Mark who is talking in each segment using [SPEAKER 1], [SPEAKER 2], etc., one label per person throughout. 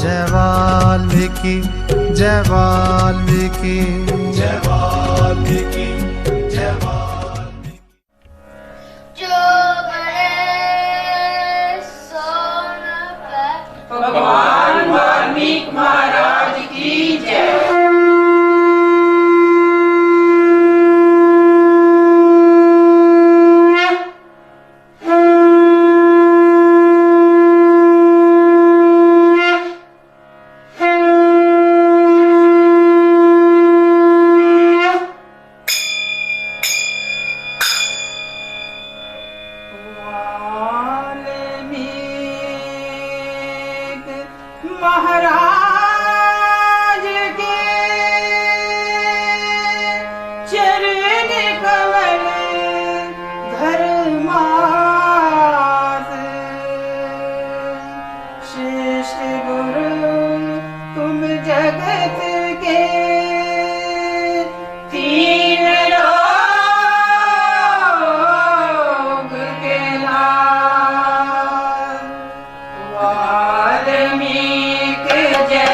[SPEAKER 1] जय वाल्मीकि जय वाल्मीकि जय वाल्मीकि जय वाल्मीकि।
[SPEAKER 2] जो बड़े सोन पर
[SPEAKER 3] भगवान वाल्मीकि महाराज की जय। महाराज के चरण कमल धर्मास श्रेष्ठ गुरु तुम जगत के तीन लोक के लाल वाल्मीकि जय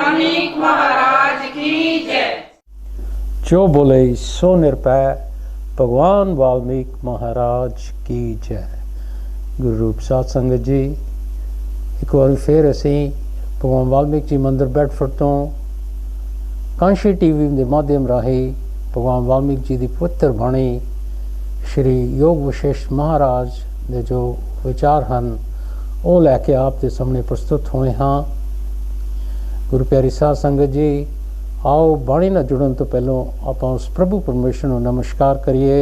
[SPEAKER 3] वाल्मीकि महाराज की जय।
[SPEAKER 4] जो बोले सो निरपै भगवान वाल्मीकि महाराज की जय। गुरु रूप साध संगत जी, एक बार फिर असी भगवान वाल्मीकि जी मंदिर बैडफोर्ड तो कांशी टीवी के माध्यम राही भगवान वाल्मीकि जी की पवित्र बाणी श्री योग वशिष्ठ महाराज के जो विचार हैं वो लैके आप के सामने प्रस्तुत हुए हाँ। गुरु प्यारी साध संगत जी, आओ बाणी नाल जुड़न तो पहलों आप उस प्रभु परमेश्वर को नमस्कार करिए।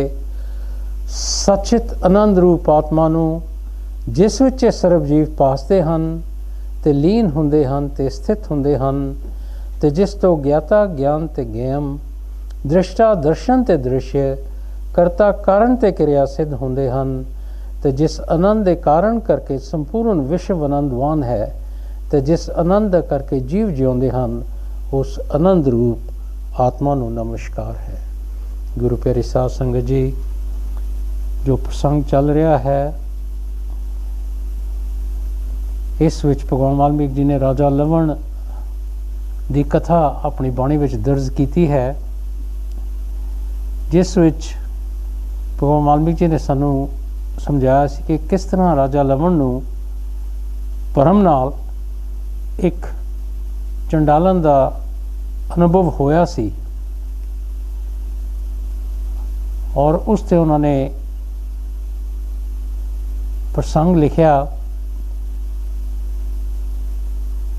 [SPEAKER 4] सचित आनंद रूप आत्मा नूं जिस विच सर्व जीव पासते हैं ते लीन हुंदे हैं ते स्थित हुंदे हैं ते जिस तो ज्ञाता ज्ञान ते ज्ञान, दृष्टा दर्शन ते दृश्य, करता कारण ते क्रिया सिद्ध हुंदे हैं ते जिस आनंद के कारण करके संपूर्ण विश्व आनंदवान है ते जिस आनंद करके जीव जिउंदे हैं उस आनंद रूप आत्मा नूं नमस्कार है। गुरु प्यारी साध संगत जी, जो प्रसंग चल रहा है इस विच भगवान वाल्मीकि जी ने राजा लवण की कथा अपनी बाणी विच दर्ज की है, जिस विच भगवान वाल्मीकि जी ने सानू समझाया सी कि किस तरह राजा लवण नूं भरम नाल एक चंडालन का अनुभव होया सी और उसते उन्होंने प्रसंग लिखा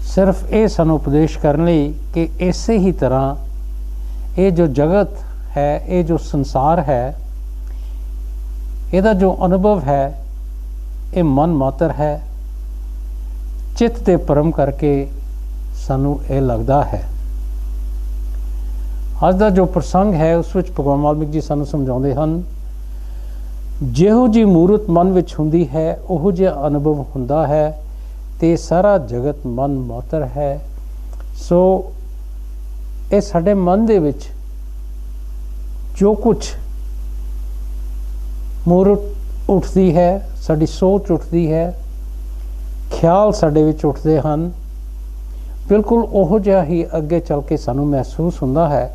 [SPEAKER 4] सिर्फ ये सानू उपदेश करने लई कि इसे ही तरह ये जो जगत है, ये जो संसार है, ਇਹਦਾ जो अनुभव है ये मन मात्र है, चित्त ते परम करके सानू ये लगता है। अज का जो प्रसंग है उस विच भगवान वाल्मीकि जी सानू समझाते हैं, जिहो जी मूरत मन विच हुंदी है उहो जिहा अनुभव हुंदा है ते सारा जगत मन मात्र है। सो ये साडे मन दे विच जो कुछ मूरत उठती है, साड़ी सोच उठती है, ख्याल साडे विच उठते हैं, बिल्कुल उहो जिहा ही अगे चल के सानू महसूस हुंदा है।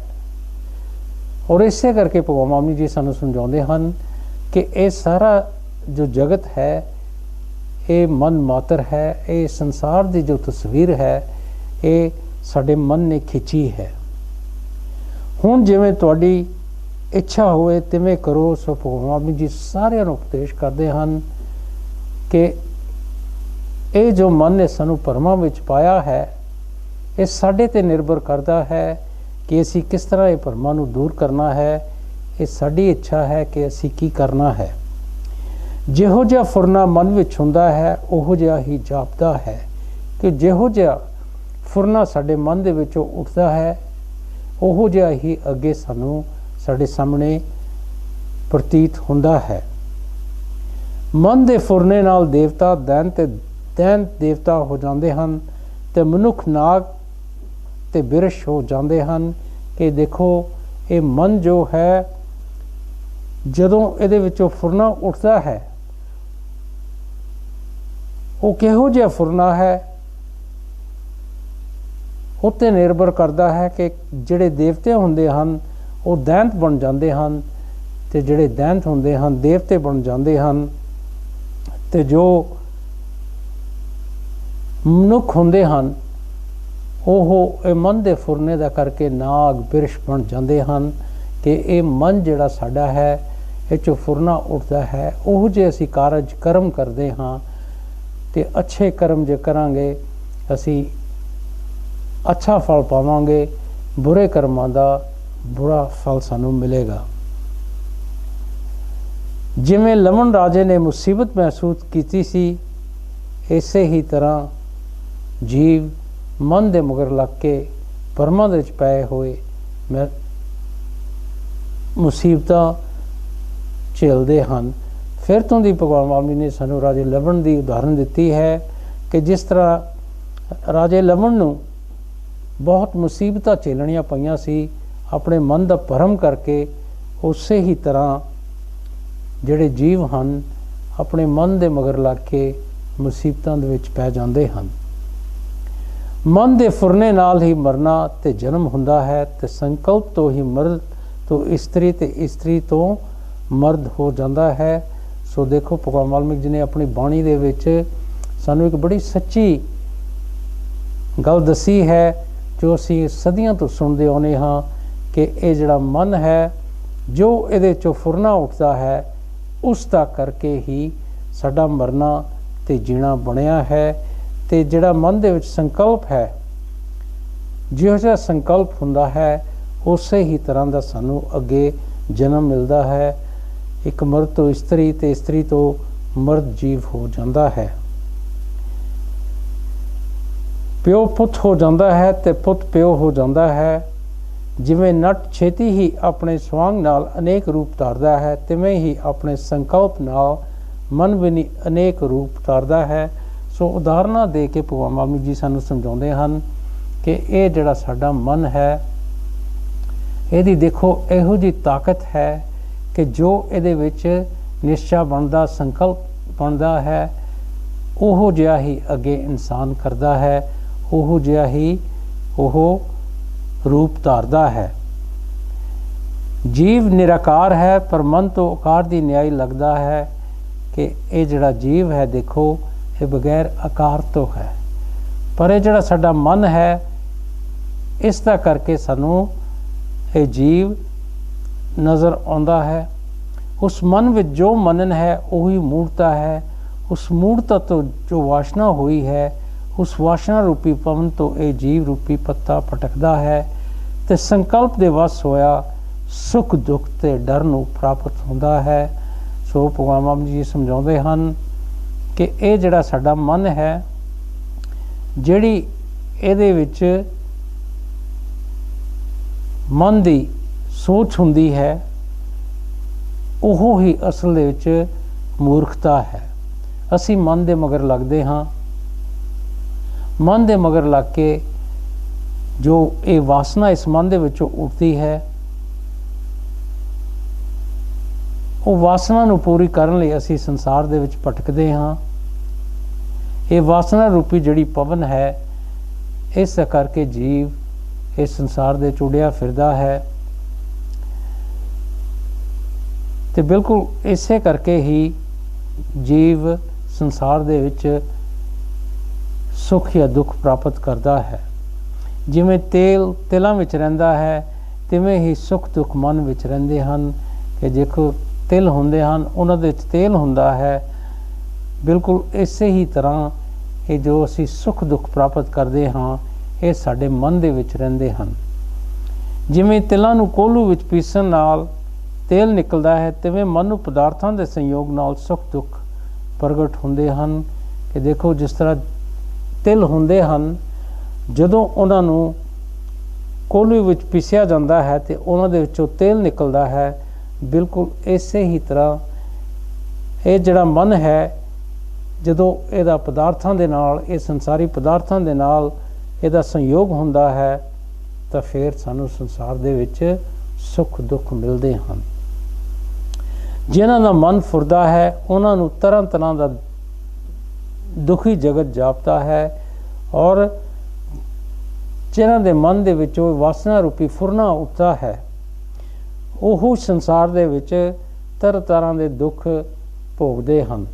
[SPEAKER 4] और इसे करके भगवान वाल्मीकि जी सानू समझाते हैं कि ये सारा जो जगत है ये मन मात्र है, ये संसार की जो तस्वीर है ये साडे मन ने खिंची है। हुण जिवें तुहाडी इच्छा होए तिवें करो। सो भगवान वाल्मीकि जी सारिਆਂ ਨੂੰ उपदेश करते हैं कि ये जो मन ने सानू भरमां विच पाया है ये साडे ते निर्भर करता है कि असी किस तरह ये भरमां नू दूर करना है। ये साडी इच्छा है कि असी की करना है। जिहो जिहा फुरना मन विच हुंदा है उहो जिहा ही जापदा है कि जिहो जिहा फुरना साडे मन दे विचों उठदा है उहो जिहा ही अगे सानू साडे सामने प्रतीत हुंदा है। मन दे फुरने नाल देवता दैन देवता हो जाते हैं ते मनुख नाग ते बिरश हो जाते हैं। कि देखो ये मन जो है जदों इहदे विचों फुरना उठता है वो किहो जिहा फुरना है उत्ते निर्भर करता है कि जिहड़े देवते हुंदे हैं वो दैंत बन जाते हैं ते जिहड़े दैंत हुंदे हैं देवते बन जाते हैं ते जो मनुख हुंदे हैं वो मन दे फुरने दा करके नाग बिरश बन जाते हैं। कि ये मन जिहड़ा साडा है इह चों फुरना उठदा है ओह जे असी कारज कर्म करते हाँ ते अच्छे कर्म जे करांगे असी अच्छा फल पावांगे, बुरे कर्मां दा बुरा फल सानू मिलेगा। जिवें लवण राजे ने मुसीबत महसूस की सी इसे ही तरह जीव मन दे मगर लग के भरमां दे विच पए होए मुसीबतां झेलदे हन। फिर तो दी भगवान वाल्मीकि ने सानू राजे लवण की उदाहरण दी है कि जिस तरह राजे लवण नूं बहुत मुसीबतां झेलणियां पईयां सी अपने मन का भरम करके, उस ही तरह जिहड़े जीव हैं अपने मन के मगर लग के मुसीबतों दे विच पै जांदे हन। ਮਨ ਦੇ ਫੁਰਨੇ ਨਾਲ ਹੀ ਮਰਨਾ ਤੇ ਜਨਮ ਹੁੰਦਾ ਹੈ, ਤੇ ਸੰਕਲਪ ਤੋਂ ਹੀ ਮਰਦ ਤੋਂ ਇਸਤਰੀ ਤੇ ਇਸਤਰੀ ਤੋਂ ਮਰਦ ਹੋ ਜਾਂਦਾ ਹੈ। ਸੋ ਦੇਖੋ ਭਗਵਾਨ ਵਾਲਮੀਕ ਜੀ ਨੇ ਆਪਣੀ ਬਾਣੀ ਦੇ ਵਿੱਚ ਸਾਨੂੰ ਇੱਕ ਬੜੀ ਸੱਚੀ ਗੱਲ ਦੱਸੀ ਹੈ, ਜੋ ਅਸੀਂ ਸਦੀਆਂ ਤੋਂ ਸੁਣਦੇ ਆਉਂਦੇ ਹਾਂ ਕਿ ਇਹ ਜਿਹੜਾ ਮਨ ਹੈ, ਜੋ ਇਹਦੇ 'ਚੋਂ ਫੁਰਨਾ ਉੱਠਦਾ ਹੈ, ਉਸ ਦਾ ਕਰਕੇ ਹੀ ਸਾਡਾ ਮਰਨਾ ਤੇ ਜੀਣਾ ਬਣਿਆ ਹੈ। ਤੇ ਜਿਹੜਾ ਮਨ ਦੇ ਵਿੱਚ ਸੰਕਲਪ ਹੈ, ਜਿਹੋ ਜਿਹਾ ਸੰਕਲਪ ਹੁੰਦਾ ਹੈ, ਉਸੇ ਹੀ ਤਰ੍ਹਾਂ ਦਾ ਸਾਨੂੰ ਅੱਗੇ ਜਨਮ ਮਿਲਦਾ ਹੈ। ਇੱਕ ਮਰਦ ਤੋਂ ਇਸਤਰੀ ਤੇ ਇਸਤਰੀ ਤੋਂ ਮਰਦ ਜੀਵ ਹੋ ਜਾਂਦਾ ਹੈ। ਪਿਓ ਪੁੱਤ ਹੋ ਜਾਂਦਾ ਹੈ ਤੇ ਪੁੱਤ ਪਿਓ ਹੋ ਜਾਂਦਾ ਹੈ। ਜਿਵੇਂ ਨਟ ਛੇਤੀ ਹੀ ਆਪਣੇ ਸਵਾਂਗ ਨਾਲ ਅਨੇਕ ਰੂਪ ਧਾਰਦਾ ਹੈ, ਤਿਵੇਂ ਹੀ ਆਪਣੇ ਸੰਕਲਪ ਨਾਲ ਮਨ ਵੀ ਅਨੇਕ ਰੂਪ ਧਾਰਦਾ ਹੈ। ਸੋ ਉਦਾਹਰਨਾਂ ਦੇ ਕੇ ਭਗਵਾਨ ਵਾਲਮੀਕ ਜੀ ਸਾਨੂੰ ਸਮਝਾਉਂਦੇ ਹਨ ਕਿ ਇਹ ਜਿਹੜਾ ਸਾਡਾ ਮਨ ਹੈ, ਇਹਦੀ ਦੇਖੋ ਇਹੋ ਜਿਹੀ ਤਾਕਤ ਹੈ ਕਿ ਜੋ ਇਹਦੇ ਵਿੱਚ ਨਿਸ਼ਚਾ ਬਣਦਾ, ਸੰਕਲਪ ਬਣਦਾ ਹੈ, ਉਹੋ ਜਿਹਾ ਹੀ ਅੱਗੇ ਇਨਸਾਨ ਕਰਦਾ ਹੈ, ਉਹੋ ਜਿਹਾ ਹੀ ਉਹ ਰੂਪ ਧਾਰਦਾ ਹੈ। ਜੀਵ ਨਿਰਾਕਾਰ ਹੈ, ਪਰ ਮਨ ਤੋਂ ਆਕਾਰ ਦੀ ਨਿਆਈ ਲੱਗਦਾ ਹੈ ਕਿ ਇਹ ਜਿਹੜਾ ਜੀਵ ਹੈ, ਦੇਖੋ ਇਹ ਬਗੈਰ ਆਕਾਰ ਤੋਂ ਹੈ। ਪਰ ਇਹ ਜਿਹੜਾ ਸਾਡਾ ਮਨ ਹੈ, ਇਸ ਦਾ ਕਰਕੇ ਸਾਨੂੰ ਇਹ ਜੀਵ ਨਜ਼ਰ ਆਉਂਦਾ ਹੈ। ਉਸ ਮਨ ਵਿੱਚ ਜੋ ਮਨਨ ਹੈ, ਉਹੀ ਮੂੜਤਾ ਹੈ। ਉਸ ਮੂੜਤਾ ਤੋਂ ਜੋ ਵਾਸ਼ਨਾ ਹੋਈ ਹੈ, ਉਸ ਵਾਸ਼ਨਾ ਰੂਪੀ ਪਵਨ ਤੋਂ ਇਹ ਜੀਵ ਰੂਪੀ ਪੱਤਾ ਭਟਕਦਾ ਹੈ ਤੇ ਸੰਕਲਪ ਦੇ ਵਸ ਹੋਇਆ ਸੁਖ ਦੁੱਖ ਤੇ ਡਰ ਨੂੰ ਪ੍ਰਾਪਤ ਹੁੰਦਾ ਹੈ। ਸੋ ਭਗਵਾਨ ਵਾਲਮੀਕ ਜੀ ਸਮਝਾਉਂਦੇ ਹਨ ਕਿ ਇਹ ਜਿਹੜਾ ਸਾਡਾ ਮਨ ਹੈ, ਜਿਹੜੀ ਇਹਦੇ ਵਿੱਚ ਮਨ ਦੀ ਸੋਚ ਹੁੰਦੀ ਹੈ, ਉਹ ਹੀ ਅਸਲ ਦੇ ਵਿੱਚ ਮੂਰਖਤਾ ਹੈ। ਅਸੀਂ ਮਨ ਦੇ ਮਗਰ ਲੱਗਦੇ ਹਾਂ। ਮਨ ਦੇ ਮਗਰ ਲੱਗ ਕੇ ਜੋ ਇਹ ਵਾਸਨਾ ਇਸ ਮਨ ਦੇ ਵਿੱਚੋਂ ਉੱਠਦੀ ਹੈ, ਉਹ ਵਾਸਨਾ ਨੂੰ ਪੂਰੀ ਕਰਨ ਲਈ ਅਸੀਂ ਸੰਸਾਰ ਦੇ ਵਿੱਚ ਭਟਕਦੇ ਹਾਂ। ਇਹ ਵਾਸਨਾ ਰੂਪੀ ਜਿਹੜੀ ਪਵਨ ਹੈ, ਇਸ ਕਰਕੇ ਜੀਵ ਇਸ ਸੰਸਾਰ ਦੇ ਚੁੜਿਆ ਫਿਰਦਾ ਹੈ। ਤੇ ਬਿਲਕੁਲ ਇਸੇ ਕਰਕੇ ਹੀ ਜੀਵ ਸੰਸਾਰ ਦੇ ਵਿੱਚ ਸੁੱਖ ਜਾਂ ਦੁੱਖ ਪ੍ਰਾਪਤ ਕਰਦਾ ਹੈ। ਜਿਵੇਂ ਤੇਲ ਤਿਲਾਂ ਵਿੱਚ ਰਹਿੰਦਾ ਹੈ, ਤਿਵੇਂ ਹੀ ਸੁੱਖ ਦੁੱਖ ਮਨ ਵਿੱਚ ਰਹਿੰਦੇ ਹਨ। ਕਿ ਦੇਖੋ ਤਿਲ ਹੁੰਦੇ ਹਨ, ਉਹਨਾਂ ਦੇ ਵਿੱਚ ਤੇਲ ਹੁੰਦਾ ਹੈ। ਬਿਲਕੁਲ ਇਸੇ ਹੀ ਤਰ੍ਹਾਂ ਇਹ ਜੋ ਅਸੀਂ ਸੁੱਖ ਦੁੱਖ ਪ੍ਰਾਪਤ ਕਰਦੇ ਹਾਂ, ਇਹ ਸਾਡੇ ਮਨ ਦੇ ਵਿੱਚ ਰਹਿੰਦੇ ਹਨ। ਜਿਵੇਂ ਤਿਲਾਂ ਨੂੰ ਕੋਹਲੂ ਵਿੱਚ ਪੀਸਣ ਨਾਲ ਤੇਲ ਨਿਕਲਦਾ ਹੈ, ਤਿਵੇਂ ਮਨ ਨੂੰ ਪਦਾਰਥਾਂ ਦੇ ਸੰਯੋਗ ਨਾਲ ਸੁੱਖ ਦੁੱਖ ਪ੍ਰਗਟ ਹੁੰਦੇ ਹਨ। ਕਿ ਦੇਖੋ ਜਿਸ ਤਰ੍ਹਾਂ ਤਿਲ ਹੁੰਦੇ ਹਨ, ਜਦੋਂ ਉਹਨਾਂ ਨੂੰ ਕੋਹਲੂ ਵਿੱਚ ਪੀਸਿਆ ਜਾਂਦਾ ਹੈ ਤੇ ਉਹਨਾਂ ਦੇ ਵਿੱਚੋਂ ਤੇਲ ਨਿਕਲਦਾ ਹੈ। ਬਿਲਕੁਲ ਇਸੇ ਹੀ ਤਰ੍ਹਾਂ ਇਹ ਜਿਹੜਾ ਮਨ ਹੈ, ਜਦੋਂ ਇਹਦਾ ਪਦਾਰਥਾਂ ਦੇ ਨਾਲ, ਇਹ ਸੰਸਾਰੀ ਪਦਾਰਥਾਂ ਦੇ ਨਾਲ ਇਹਦਾ ਸੰਯੋਗ ਹੁੰਦਾ ਹੈ, ਤਾਂ ਫਿਰ ਸਾਨੂੰ ਸੰਸਾਰ ਦੇ ਵਿੱਚ ਸੁੱਖ ਦੁੱਖ ਮਿਲਦੇ ਹਨ। ਜਿਨ੍ਹਾਂ ਦਾ ਮਨ ਫੁਰਦਾ ਹੈ, ਉਹਨਾਂ ਨੂੰ ਤਰ੍ਹਾਂ ਤਰ੍ਹਾਂ ਦਾ ਦੁਖੀ ਜਗਤ ਜਾਪਦਾ ਹੈ, ਔਰ ਜਿਨ੍ਹਾਂ ਦੇ ਮਨ ਦੇ ਵਿੱਚੋਂ ਵਾਸਨਾ ਰੂਪੀ ਫੁਰਨਾ ਉੱਠਦਾ ਹੈ, ਉਹ ਸੰਸਾਰ ਦੇ ਵਿੱਚ ਤਰ੍ਹਾਂ ਤਰ੍ਹਾਂ ਦੇ ਦੁੱਖ ਭੋਗਦੇ ਹਨ।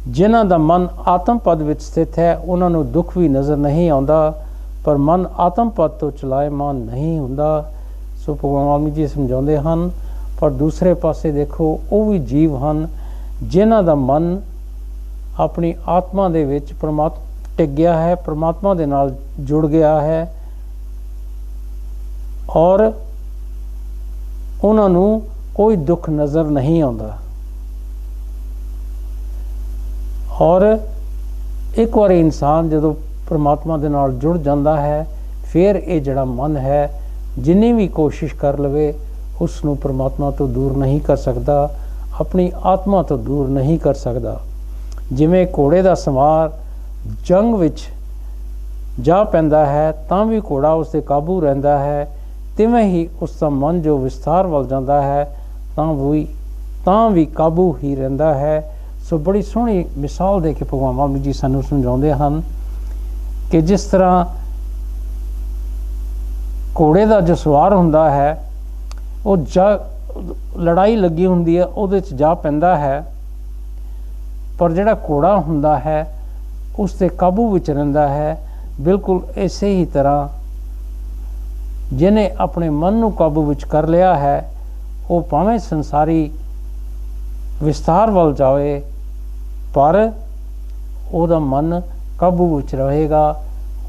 [SPEAKER 4] ਜਿਨ੍ਹਾਂ ਦਾ ਮਨ ਆਤਮ ਪਦ ਵਿੱਚ ਸਥਿਤ ਹੈ, ਉਹਨਾਂ ਨੂੰ ਦੁੱਖ ਵੀ ਨਜ਼ਰ ਨਹੀਂ ਆਉਂਦਾ, ਪਰ ਮਨ ਆਤਮ ਪਦ ਤੋਂ ਚਲਾਇਮਾਨ ਨਹੀਂ ਹੁੰਦਾ। ਸੋ ਭਗਵਾਨ ਵਾਲਮੀਕ ਜੀ ਸਮਝਾਉਂਦੇ ਹਨ। ਪਰ ਦੂਸਰੇ ਪਾਸੇ ਦੇਖੋ, ਉਹ ਵੀ ਜੀਵ ਹਨ ਜਿਨ੍ਹਾਂ ਦਾ ਮਨ ਆਪਣੀ ਆਤਮਾ ਦੇ ਵਿੱਚ ਟਿਕ ਗਿਆ ਹੈ, ਪਰਮਾਤਮਾ ਦੇ ਨਾਲ ਜੁੜ ਗਿਆ ਹੈ, ਔਰ ਉਹਨਾਂ ਨੂੰ ਕੋਈ ਦੁੱਖ ਨਜ਼ਰ ਨਹੀਂ ਆਉਂਦਾ। ਔਰ ਇੱਕ ਵਾਰੀ ਇਨਸਾਨ ਜਦੋਂ ਪਰਮਾਤਮਾ ਦੇ ਨਾਲ ਜੁੜ ਜਾਂਦਾ ਹੈ, ਫਿਰ ਇਹ ਜਿਹੜਾ ਮਨ ਹੈ, ਜਿੰਨੀ ਵੀ ਕੋਸ਼ਿਸ਼ ਕਰ ਲਵੇ, ਉਸ ਨੂੰ ਪਰਮਾਤਮਾ ਤੋਂ ਦੂਰ ਨਹੀਂ ਕਰ ਸਕਦਾ, ਆਪਣੀ ਆਤਮਾ ਤੋਂ ਦੂਰ ਨਹੀਂ ਕਰ ਸਕਦਾ। ਜਿਵੇਂ ਘੋੜੇ ਦਾ ਸਵਾਰ ਜੰਗ ਵਿੱਚ ਜਾ ਪੈਂਦਾ ਹੈ, ਤਾਂ ਵੀ ਘੋੜਾ ਉਸ ਦੇ ਕਾਬੂ ਰਹਿੰਦਾ ਹੈ, ਤਿਵੇਂ ਹੀ ਉਸ ਦਾ ਮਨ ਜੋ ਵਿਸਥਾਰ ਵੱਲ ਜਾਂਦਾ ਹੈ, ਤਾਂ ਵੀ ਕਾਬੂ ਹੀ ਰਹਿੰਦਾ ਹੈ। ਸੋ ਬੜੀ ਸੋਹਣੀ ਮਿਸਾਲ ਦੇ ਕੇ ਭਗਵਾਨ ਵਾਲਮੀਕ ਜੀ ਸਾਨੂੰ ਸਮਝਾਉਂਦੇ ਹਨ ਕਿ ਜਿਸ ਤਰ੍ਹਾਂ ਘੋੜੇ ਦਾ ਜੋ ਸਵਾਰ ਹੁੰਦਾ ਹੈ ਉਹ ਲੜਾਈ ਲੱਗੀ ਹੁੰਦੀ ਹੈ ਉਹਦੇ 'ਚ ਜਾ ਪੈਂਦਾ ਹੈ, ਪਰ ਜਿਹੜਾ ਘੋੜਾ ਹੁੰਦਾ ਹੈ ਉਸ ਦੇ ਕਾਬੂ ਵਿੱਚ ਰਹਿੰਦਾ ਹੈ। ਬਿਲਕੁਲ ਇਸੇ ਹੀ ਤਰ੍ਹਾਂ ਜਿਹਨੇ ਆਪਣੇ ਮਨ ਨੂੰ ਕਾਬੂ ਵਿੱਚ ਕਰ ਲਿਆ ਹੈ ਉਹ ਭਾਵੇਂ ਸੰਸਾਰੀ ਵਿਸਤਾਰ ਵੱਲ ਜਾਵੇ ਪਰ ਉਹਦਾ ਮਨ ਕਾਬੂ ਵਿੱਚ ਰਹੇਗਾ।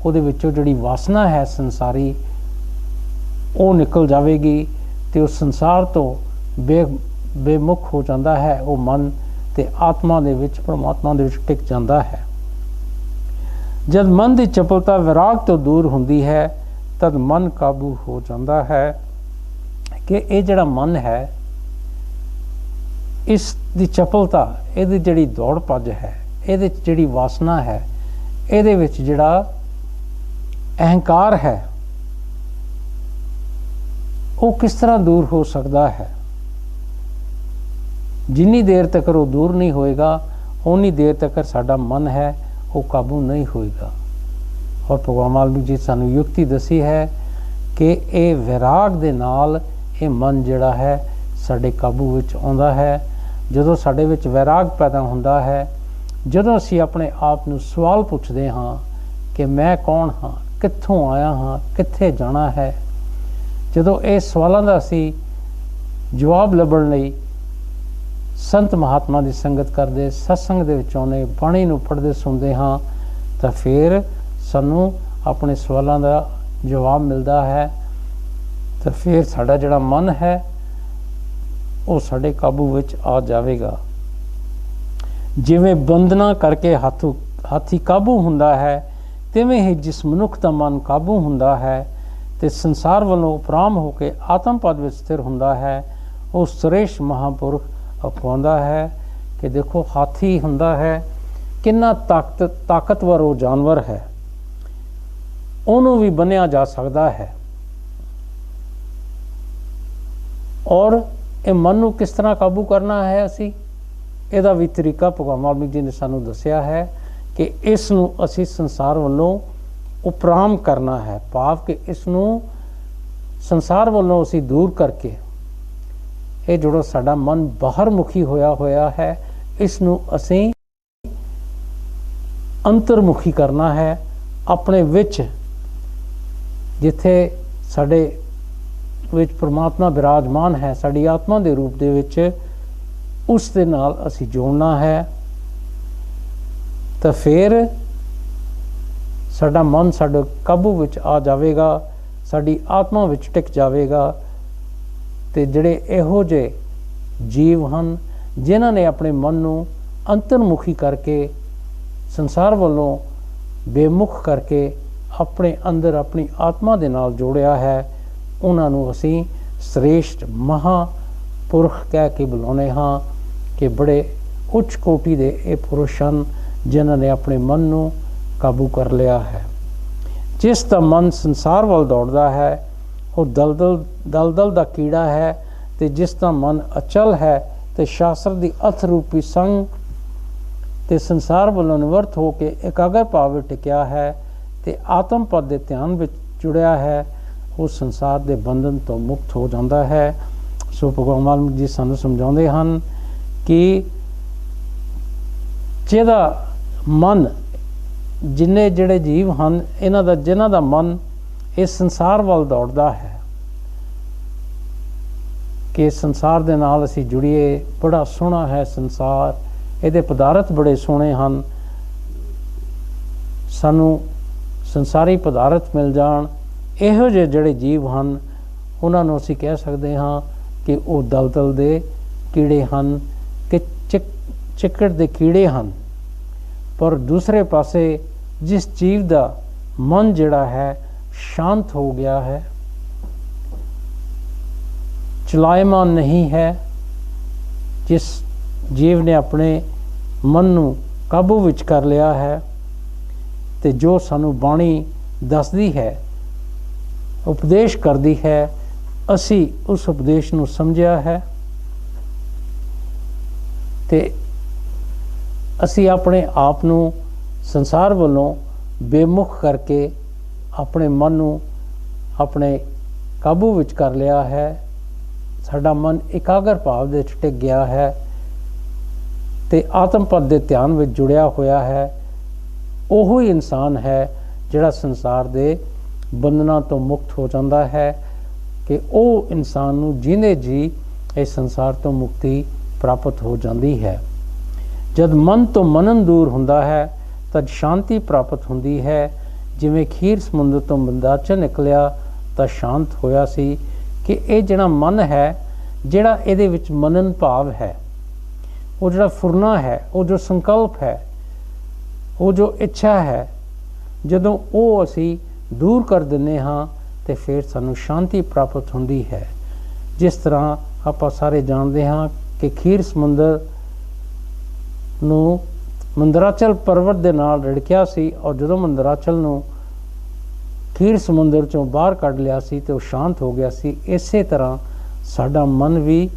[SPEAKER 4] ਉਹਦੇ ਵਿੱਚੋਂ ਜਿਹੜੀ ਵਾਸਨਾ ਹੈ ਸੰਸਾਰੀ ਉਹ ਨਿਕਲ ਜਾਵੇਗੀ ਤੇ ਉਹ ਸੰਸਾਰ ਤੋਂ ਬੇਮੁਖ ਹੋ ਜਾਂਦਾ ਹੈ। ਉਹ ਮਨ ਤੇ ਆਤਮਾ ਦੇ ਵਿੱਚ, ਪਰਮਾਤਮਾ ਦੇ ਵਿੱਚ ਟਿਕ ਜਾਂਦਾ ਹੈ। ਜਦ ਮਨ ਦੀ ਚਪਲਤਾ ਵਿਰਾਗ ਤੋਂ ਦੂਰ ਹੁੰਦੀ ਹੈ ਤਦ ਮਨ ਕਾਬੂ ਹੋ ਜਾਂਦਾ ਹੈ ਕਿ ਇਹ ਜਿਹੜਾ ਮਨ ਹੈ ਇਸ ਦੀ ਚਪਲਤਾ, ਇਹਦੀ ਜਿਹੜੀ ਦੌੜ ਭੱਜ ਹੈ, ਇਹਦੇ 'ਚ ਜਿਹੜੀ ਵਾਸਨਾ ਹੈ, ਇਹਦੇ ਵਿੱਚ ਜਿਹੜਾ ਅਹੰਕਾਰ ਹੈ ਉਹ ਕਿਸ ਤਰ੍ਹਾਂ ਦੂਰ ਹੋ ਸਕਦਾ ਹੈ। ਜਿੰਨੀ ਦੇਰ ਤੱਕ ਉਹ ਦੂਰ ਨਹੀਂ ਹੋਏਗਾ ਉਨੀ ਦੇਰ ਤੱਕ ਸਾਡਾ ਮਨ ਹੈ ਉਹ ਕਾਬੂ ਨਹੀਂ ਹੋਏਗਾ। ਔਰ ਭਗਵਾਨ ਵਾਲਮੀਕ ਜੀ ਸਾਨੂੰ ਯੁਕਤੀ ਦੱਸੀ ਹੈ ਕਿ ਇਹ ਵਿਰਾਗ ਦੇ ਨਾਲ ਇਹ ਮਨ ਜਿਹੜਾ ਹੈ ਸਾਡੇ ਕਾਬੂ ਵਿੱਚ ਆਉਂਦਾ ਹੈ। ਜਦੋਂ ਸਾਡੇ ਵਿੱਚ ਵਿਰਾਗ ਪੈਦਾ ਹੁੰਦਾ ਹੈ, ਜਦੋਂ ਅਸੀਂ ਆਪਣੇ ਆਪ ਨੂੰ ਸਵਾਲ ਪੁੱਛਦੇ ਹਾਂ ਕਿ ਮੈਂ ਕੌਣ ਹਾਂ, ਕਿੱਥੋਂ ਆਇਆ ਹਾਂ, ਕਿੱਥੇ ਜਾਣਾ ਹੈ, ਜਦੋਂ ਇਹ ਸਵਾਲਾਂ ਦਾ ਅਸੀਂ ਜਵਾਬ ਲੱਭਣ ਲਈ ਸੰਤ ਮਹਾਤਮਾ ਦੀ ਸੰਗਤ ਕਰਦੇ, ਸਤਸੰਗ ਦੇ ਵਿੱਚ ਆਉਂਦੇ, ਬਾਣੀ ਨੂੰ ਪੜ੍ਹਦੇ ਸੁਣਦੇ ਹਾਂ ਤਾਂ ਫਿਰ ਸਾਨੂੰ ਆਪਣੇ ਸਵਾਲਾਂ ਦਾ ਜਵਾਬ ਮਿਲਦਾ ਹੈ। ਤਾਂ ਫਿਰ ਸਾਡਾ ਜਿਹੜਾ ਮਨ ਹੈ ਉਹ ਸਾਡੇ ਕਾਬੂ ਵਿੱਚ ਆ ਜਾਵੇਗਾ। ਜਿਵੇਂ ਬੰਧਨਾਂ ਕਰਕੇ ਹਾਥੀ ਕਾਬੂ ਹੁੰਦਾ ਹੈ, ਤਿਵੇਂ ਹੀ ਜਿਸ ਮਨੁੱਖ ਦਾ ਮਨ ਕਾਬੂ ਹੁੰਦਾ ਹੈ ਤੇ ਸੰਸਾਰ ਵੱਲੋਂ ਉਪਰਾਮ ਹੋ ਕੇ ਆਤਮ ਪਦ ਵਿੱਚ ਸਥਿਰ ਹੁੰਦਾ ਹੈ, ਉਹ ਸਰੇਸ਼ ਮਹਾਂਪੁਰਖ ਅਖਵਾਉਂਦਾ ਹੈ ਕਿ ਦੇਖੋ ਹਾਥੀ ਹੁੰਦਾ ਹੈ, ਕਿੰਨਾ ਤਾਕਤਵਰ ਉਹ ਜਾਨਵਰ ਹੈ, ਉਹਨੂੰ ਵੀ ਬੰਨਿਆ ਜਾ ਸਕਦਾ ਹੈ। ਔਰ ਇਹ ਮਨ ਨੂੰ ਕਿਸ ਤਰ੍ਹਾਂ ਕਾਬੂ ਕਰਨਾ ਹੈ, ਅਸੀਂ ਇਹਦਾ ਵੀ ਤਰੀਕਾ ਭਗਵਾਨ ਵਾਲਮੀਕ ਜੀ ਨੇ ਸਾਨੂੰ ਦੱਸਿਆ ਹੈ ਕਿ ਇਸ ਨੂੰ ਅਸੀਂ ਸੰਸਾਰ ਵੱਲੋਂ ਉਪਰਾਮ ਕਰਨਾ ਹੈ, ਭਾਵ ਕਿ ਇਸ ਨੂੰ ਸੰਸਾਰ ਵੱਲੋਂ ਅਸੀਂ ਦੂਰ ਕਰਕੇ ਇਹ ਜਿਹੜਾ ਸਾਡਾ ਮਨ ਬਾਹਰ ਮੁਖੀ ਹੋਇਆ ਹੈ ਇਸ ਨੂੰ ਅਸੀਂ ਅੰਤਰਮੁਖੀ ਕਰਨਾ ਹੈ। ਆਪਣੇ ਵਿੱਚ ਜਿੱਥੇ ਸਾਡੇ ਵਿੱਚ ਪਰਮਾਤਮਾ ਬਿਰਾਜਮਾਨ ਹੈ, ਸਾਡੀ ਆਤਮਾ ਦੇ ਰੂਪ ਦੇ ਵਿੱਚ, ਉਸ ਦੇ ਨਾਲ ਅਸੀਂ ਜੋੜਨਾ ਹੈ। ਤਾਂ ਫਿਰ ਸਾਡਾ ਮਨ ਸਾਡੇ ਕਾਬੂ ਵਿੱਚ ਆ ਜਾਵੇਗਾ, ਸਾਡੀ ਆਤਮਾ ਵਿੱਚ ਟਿਕ ਜਾਵੇਗਾ। ਤੇ ਜਿਹੜੇ ਇਹੋ ਜਿਹੇ ਜੀਵ ਹਨ ਜਿਨ੍ਹਾਂ ਨੇ ਆਪਣੇ ਮਨ ਨੂੰ ਅੰਤਰਮੁਖੀ ਕਰਕੇ, ਸੰਸਾਰ ਵੱਲੋਂ ਬੇਮੁਖ ਕਰਕੇ ਆਪਣੇ ਅੰਦਰ ਆਪਣੀ ਆਤਮਾ ਦੇ ਨਾਲ ਜੋੜਿਆ ਹੈ, ਉਹਨਾਂ ਨੂੰ ਅਸੀਂ ਸ੍ਰੇਸ਼ਟ ਮਹਾਂਪੁਰਖ ਕਹਿ ਕੇ ਬੁਲਾਉਂਦੇ ਹਾਂ ਕਿ ਬੜੇ ਉੱਚ ਕੋਟੀ ਦੇ ਇਹ ਪੁਰਸ਼ ਹਨ ਜਿਨ੍ਹਾਂ ਨੇ ਆਪਣੇ ਮਨ ਨੂੰ ਕਾਬੂ ਕਰ ਲਿਆ ਹੈ। ਜਿਸ ਦਾ ਮਨ ਸੰਸਾਰ ਵੱਲ ਦੌੜਦਾ ਹੈ ਉਹ ਦਲਦਲ ਦਾ ਕੀੜਾ ਹੈ, ਤੇ ਜਿਸ ਦਾ ਮਨ ਅਚਲ ਹੈ ਤੇ ਸ਼ਾਸਤਰ ਦੀ ਅਥ ਰੂਪੀ ਸੰਗ ਤੇ ਸੰਸਾਰ ਵੱਲੋਂ ਨਿਵਰਤ ਹੋ ਕੇ ਇਕਾਗਰ ਭਾਵ ਵਿੱਚ ਟਿਕਿਆ ਹੈ ਤੇ ਆਤਮ ਪਦ ਦੇ ਧਿਆਨ ਵਿੱਚ ਜੁੜਿਆ ਹੈ, ਉਹ ਸੰਸਾਰ ਦੇ ਬੰਧਨ ਤੋਂ ਮੁਕਤ ਹੋ ਜਾਂਦਾ ਹੈ। ਸੋ ਭਗਵਾਨ ਵਾਲਮੀਕ ਜੀ ਸਾਨੂੰ ਸਮਝਾਉਂਦੇ ਹਨ ਕਿ ਜਿਹਦਾ ਮਨ, ਜਿੰਨੇ ਜਿਹੜੇ ਜੀਵ ਹਨ ਜਿਨ੍ਹਾਂ ਦਾ ਮਨ ਇਸ ਸੰਸਾਰ ਵੱਲ ਦੌੜਦਾ ਹੈ ਕਿ ਸੰਸਾਰ ਦੇ ਨਾਲ ਅਸੀਂ ਜੁੜੀਏ, ਬੜਾ ਸੋਹਣਾ ਹੈ ਸੰਸਾਰ, ਇਹਦੇ ਪਦਾਰਥ ਬੜੇ ਸੋਹਣੇ ਹਨ, ਸਾਨੂੰ ਸੰਸਾਰੀ ਪਦਾਰਥ ਮਿਲ ਜਾਣ, ਇਹੋ ਜਿਹੇ ਜਿਹੜੇ ਜੀਵ ਹਨ ਉਹਨਾਂ ਨੂੰ ਅਸੀਂ ਕਹਿ ਸਕਦੇ ਹਾਂ ਕਿ ਉਹ ਦਲਦਲ ਦੇ ਕੀੜੇ ਹਨ, ਕਿ ਚਿੱਕੜ ਦੇ ਕੀੜੇ ਹਨ। ਪਰ ਦੂਸਰੇ ਪਾਸੇ ਜਿਸ ਜੀਵ ਦਾ ਮਨ ਜਿਹੜਾ ਹੈ ਸ਼ਾਂਤ ਹੋ ਗਿਆ ਹੈ, ਚਲਾਇਮਾਨ ਨਹੀਂ ਹੈ, ਜਿਸ ਜੀਵ ਨੇ ਆਪਣੇ ਮਨ ਨੂੰ ਕਾਬੂ ਵਿੱਚ ਕਰ ਲਿਆ ਹੈ ਤੇ ਜੋ ਸਾਨੂੰ ਬਾਣੀ ਦੱਸਦੀ ਹੈ, ਉਪਦੇਸ਼ ਕਰਦੀ ਹੈ, ਅਸੀਂ ਉਸ ਉਪਦੇਸ਼ ਨੂੰ ਸਮਝਿਆ ਹੈ ਤੇ ਅਸੀਂ ਆਪਣੇ ਆਪ ਨੂੰ ਸੰਸਾਰ ਵੱਲੋਂ ਬੇਮੁਖ ਕਰਕੇ ਆਪਣੇ ਮਨ ਨੂੰ ਆਪਣੇ ਕਾਬੂ ਵਿੱਚ ਕਰ ਲਿਆ ਹੈ। ਸਾਡਾ ਮਨ ਇਕਾਗਰ ਭਾਵ ਦੇ ਵਿੱਚ ਟਿਕ ਗਿਆ ਹੈ ਤੇ ਆਤਮ ਪਦ ਦੇ ਧਿਆਨ ਵਿੱਚ ਜੁੜਿਆ ਹੋਇਆ ਹੈ। ਉਹੀ ਇਨਸਾਨ ਹੈ ਜਿਹੜਾ ਸੰਸਾਰ ਦੇ ਬੰਧਨਾਂ ਤੋਂ ਮੁਕਤ ਹੋ ਜਾਂਦਾ ਹੈ ਕਿ ਉਹ ਇਨਸਾਨ ਨੂੰ ਜਿੰਦੇ ਜੀ ਇਸ ਸੰਸਾਰ ਤੋਂ ਮੁਕਤੀ ਪ੍ਰਾਪਤ ਹੋ ਜਾਂਦੀ ਹੈ। ਜਦ ਮਨ ਤੋਂ ਮਨਨ ਦੂਰ ਹੁੰਦਾ ਹੈ ਤਦ ਸ਼ਾਂਤੀ ਪ੍ਰਾਪਤ ਹੁੰਦੀ ਹੈ। ਜਿਵੇਂ ਖੀਰ ਸਮੁੰਦਰ ਤੋਂ ਮੰਦਾਚਲ ਨਿਕਲਿਆ ਤਾਂ ਸ਼ਾਂਤ ਹੋਇਆ ਸੀ ਕਿ ਇਹ ਜਿਹੜਾ ਮਨ ਹੈ, ਜਿਹੜਾ ਇਹਦੇ ਵਿੱਚ ਮਨਨ ਭਾਵ ਹੈ, ਉਹ ਜਿਹੜਾ ਫੁਰਨਾ ਹੈ, ਉਹ ਜੋ ਸੰਕਲਪ ਹੈ, ਉਹ ਜੋ ਇੱਛਾ ਹੈ, ਜਦੋਂ ਉਹ ਅਸੀਂ ਦੂਰ ਕਰ ਦਿੰਦੇ ਹਾਂ ਤੇ ਫਿਰ ਸਾਨੂੰ ਸ਼ਾਂਤੀ ਪ੍ਰਾਪਤ ਹੁੰਦੀ ਹੈ। ਜਿਸ ਤਰ੍ਹਾਂ ਆਪਾਂ ਸਾਰੇ ਜਾਣਦੇ ਹਾਂ ਕਿ ਖੀਰ ਸਮੁੰਦਰ ਨੂੰ ਮੰਦਰਾਚਲ ਪਰਵਤ ਦੇ ਨਾਲ ਰਿੜਕਿਆ ਸੀ ਔਰ ਜਦੋਂ ਮੰਦਰਾਚਲ ਨੂੰ ਖੀਰ ਸਮੁੰਦਰ ਚੋਂ ਬਾਹਰ ਕੱਢ ਲਿਆ ਸੀ ਤੇ ਉਹ ਸ਼ਾਂਤ ਹੋ ਗਿਆ ਸੀ। ਇਸੇ ਤਰ੍ਹਾਂ ਸਾਡਾ ਮਨ ਵੀ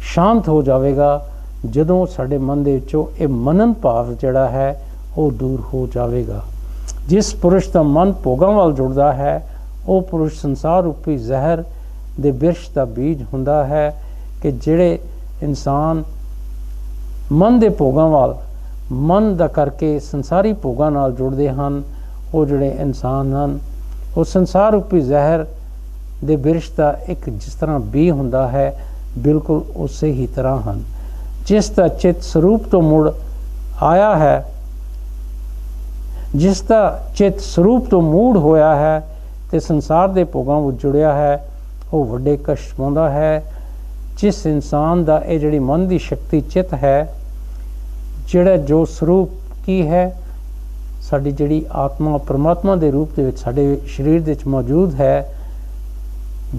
[SPEAKER 4] ਸ਼ਾਂਤ ਹੋ ਜਾਵੇਗਾ ਜਦੋਂ ਸਾਡੇ ਮਨ ਦੇ ਵਿੱਚੋਂ ਇਹ ਮਨਨ ਭਾਵ ਜਿਹੜਾ ਹੈ ਉਹ ਦੂਰ ਹੋ ਜਾਵੇਗਾ। ਜਿਸ ਪੁਰਸ਼ ਦਾ ਮਨ ਭੋਗਾਂ ਵੱਲ ਜੁੜਦਾ ਹੈ ਉਹ ਪੁਰਸ਼ ਸੰਸਾਰ ਰੂਪੀ ਜ਼ਹਿਰ ਦੇ ਬਿਰਸ਼ ਦਾ ਬੀਜ ਹੁੰਦਾ ਹੈ ਕਿ ਜਿਹੜੇ ਇਨਸਾਨ ਮਨ ਦੇ ਭੋਗਾਂ ਵੱਲ ਮਨ ਦਾ ਕਰਕੇ ਸੰਸਾਰੀ ਭੋਗਾਂ ਨਾਲ ਜੁੜਦੇ ਹਨ, ਉਹ ਜਿਹੜੇ ਇਨਸਾਨ ਹਨ ਉਹ ਸੰਸਾਰ ਰੂਪੀ ਜ਼ਹਿਰ ਦੇ ਬਿਰਸ਼ ਦਾ ਇੱਕ ਜਿਸ ਤਰ੍ਹਾਂ ਬੀ ਹੁੰਦਾ ਹੈ, ਬਿਲਕੁਲ ਉਸੇ ਹੀ ਤਰ੍ਹਾਂ ਹਨ। ਜਿਸ ਦਾ ਚਿੱਤ ਸਰੂਪ ਤੋਂ ਮੁੜ ਆਇਆ ਹੈ, ਜਿਸ ਦਾ ਚਿੱਤ ਸਰੂਪ ਤੋਂ ਮੂੜ ਹੋਇਆ ਹੈ ਤੇ ਸੰਸਾਰ ਦੇ ਭੋਗਾਂ ਵਿੱਚ ਜੁੜਿਆ ਹੈ, ਉਹ ਵੱਡੇ ਕਸ਼ਟ ਪਾਉਂਦਾ ਹੈ। ਜਿਸ ਇਨਸਾਨ ਦਾ ਇਹ ਜਿਹੜੀ ਮਨ ਦੀ ਸ਼ਕਤੀ ਚਿੱਤ ਹੈ, ਜਿਹੜਾ ਜੋ ਸਰੂਪ ਕੀ ਹੈ, ਸਾਡੀ ਜਿਹੜੀ ਆਤਮਾ ਪਰਮਾਤਮਾ ਦੇ ਰੂਪ ਦੇ ਵਿੱਚ ਸਾਡੇ ਸਰੀਰ ਦੇ ਵਿੱਚ ਮੌਜੂਦ ਹੈ,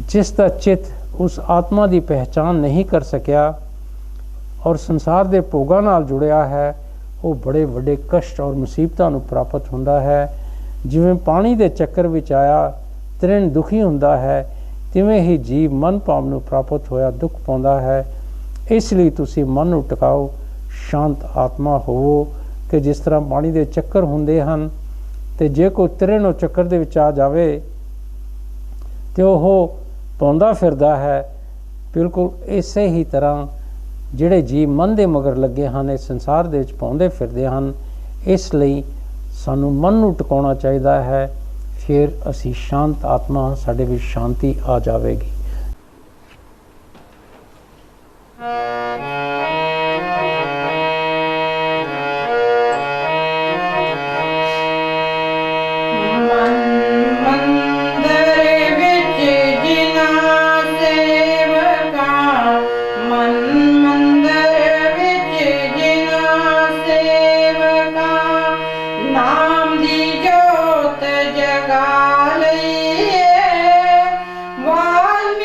[SPEAKER 4] ਜਿਸ ਦਾ ਚਿੱਤ ਉਸ ਆਤਮਾ ਦੀ ਪਹਿਚਾਨ ਨਹੀਂ ਕਰ ਸਕਿਆ ਔਰ ਸੰਸਾਰ ਦੇ ਭੋਗਾਂ ਨਾਲ ਜੁੜਿਆ ਹੈ, ਉਹ ਬੜੇ ਵੱਡੇ ਕਸ਼ਟ ਔਰ ਮੁਸੀਬਤਾਂ ਨੂੰ ਪ੍ਰਾਪਤ ਹੁੰਦਾ ਹੈ। ਜਿਵੇਂ ਪਾਣੀ ਦੇ ਚੱਕਰ ਵਿੱਚ ਆਇਆ ਤ੍ਰਿਣ ਦੁਖੀ ਹੁੰਦਾ ਹੈ, ਤਿਵੇਂ ਹੀ ਜੀਵ ਮਨ ਭਾਵ ਨੂੰ ਪ੍ਰਾਪਤ ਹੋਇਆ ਦੁੱਖ ਪਾਉਂਦਾ ਹੈ। ਇਸ ਲਈ ਤੁਸੀਂ ਮਨ ਨੂੰ ਟਿਕਾਓ, ਸ਼ਾਂਤ ਆਤਮਾ ਹੋਵੋ ਕਿ ਜਿਸ ਤਰ੍ਹਾਂ ਪਾਣੀ ਦੇ ਚੱਕਰ ਹੁੰਦੇ ਹਨ ਤੇ ਜੇ ਕੋਈ ਤ੍ਰਿਣ ਉਹ ਚੱਕਰ ਦੇ ਵਿੱਚ ਆ ਜਾਵੇ ਤੇ ਉਹ ਪਾਉਂਦਾ ਫਿਰਦਾ ਹੈ, ਬਿਲਕੁਲ ਇਸੇ ਹੀ ਤਰ੍ਹਾਂ ਜਿਹੜੇ ਜੀਵ ਮਨ ਦੇ ਮਗਰ ਲੱਗੇ ਹਨ ਇਸ ਸੰਸਾਰ ਦੇ ਵਿੱਚ ਪਾਉਂਦੇ ਫਿਰਦੇ ਹਨ। ਇਸ ਲਈ ਸਾਨੂੰ ਮਨ ਨੂੰ ਟਿਕਾਉਣਾ ਚਾਹੀਦਾ ਹੈ, ਫਿਰ ਅਸੀਂ ਸ਼ਾਂਤ ਆਤਮਾ, ਸਾਡੇ ਵਿੱਚ ਸ਼ਾਂਤੀ ਆ ਜਾਵੇਗੀ।
[SPEAKER 3] वाल्मीकि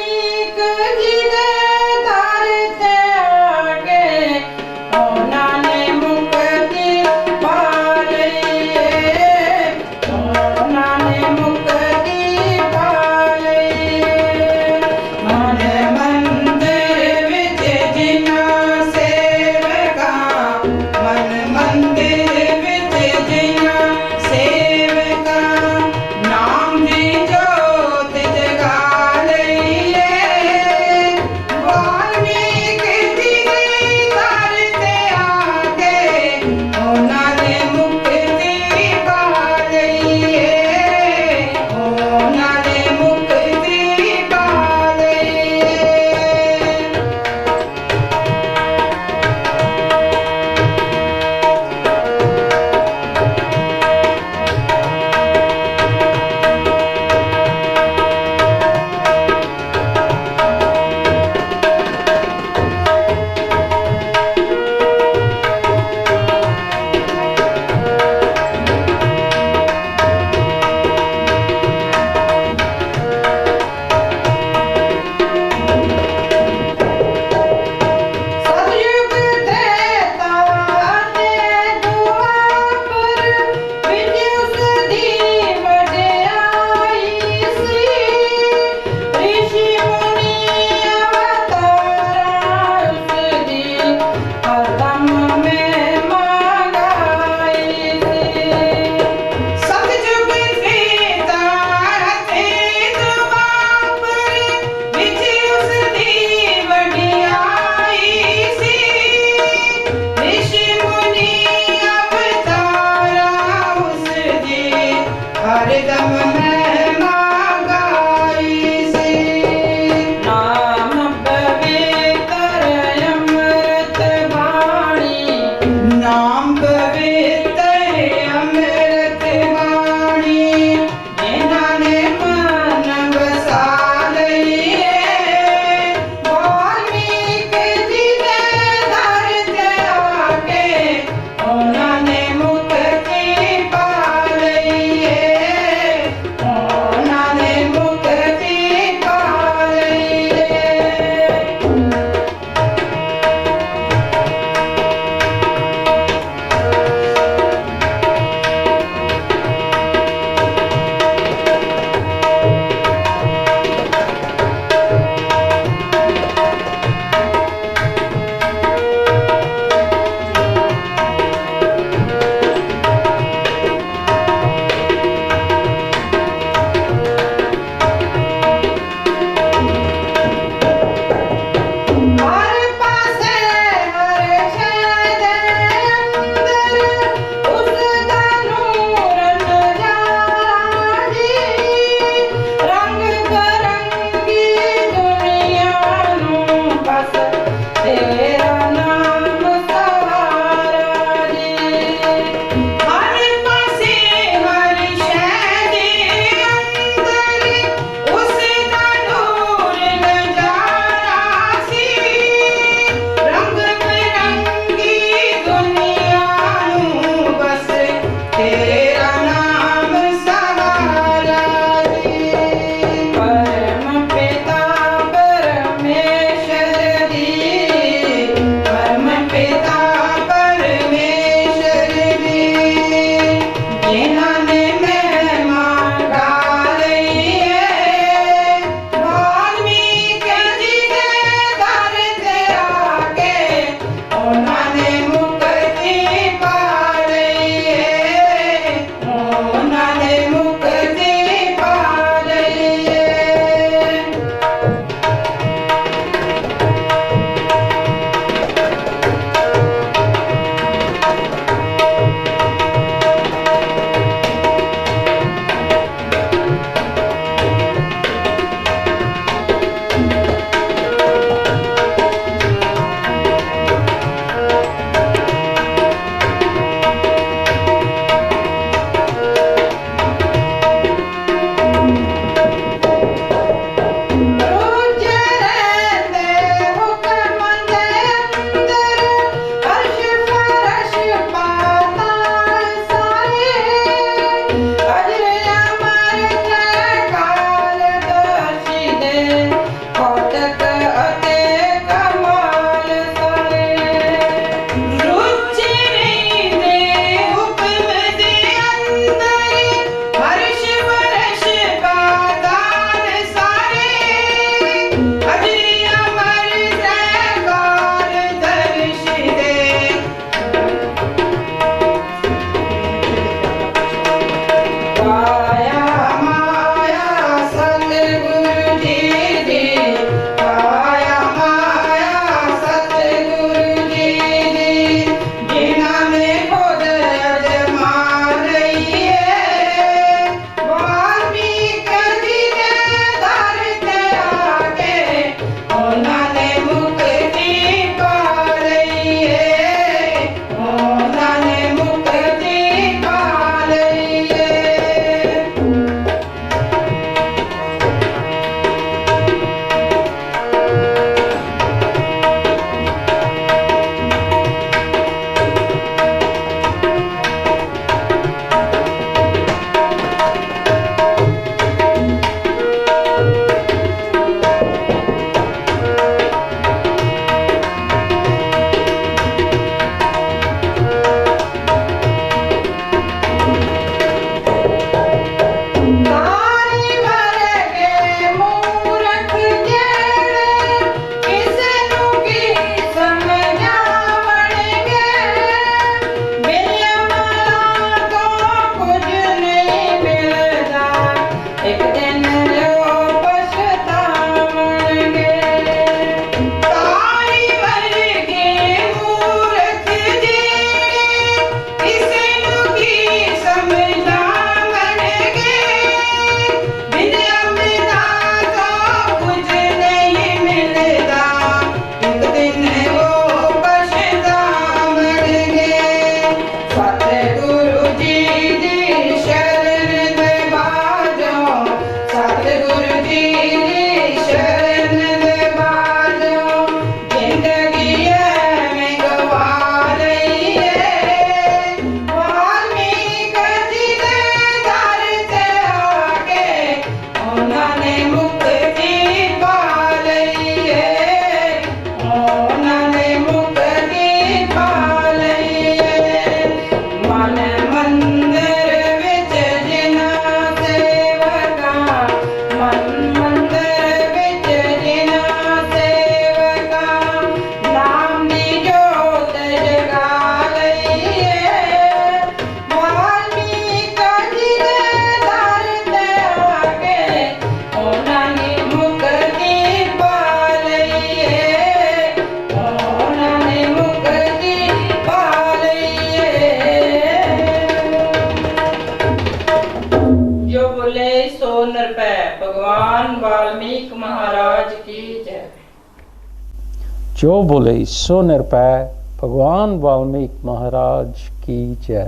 [SPEAKER 4] ਜੋ ਬੋਲੇ ਸੋ ਨਿਰਭੈ। ਭਗਵਾਨ ਵਾਲਮੀਕ ਮਹਾਰਾਜ ਕੀ ਜੈ।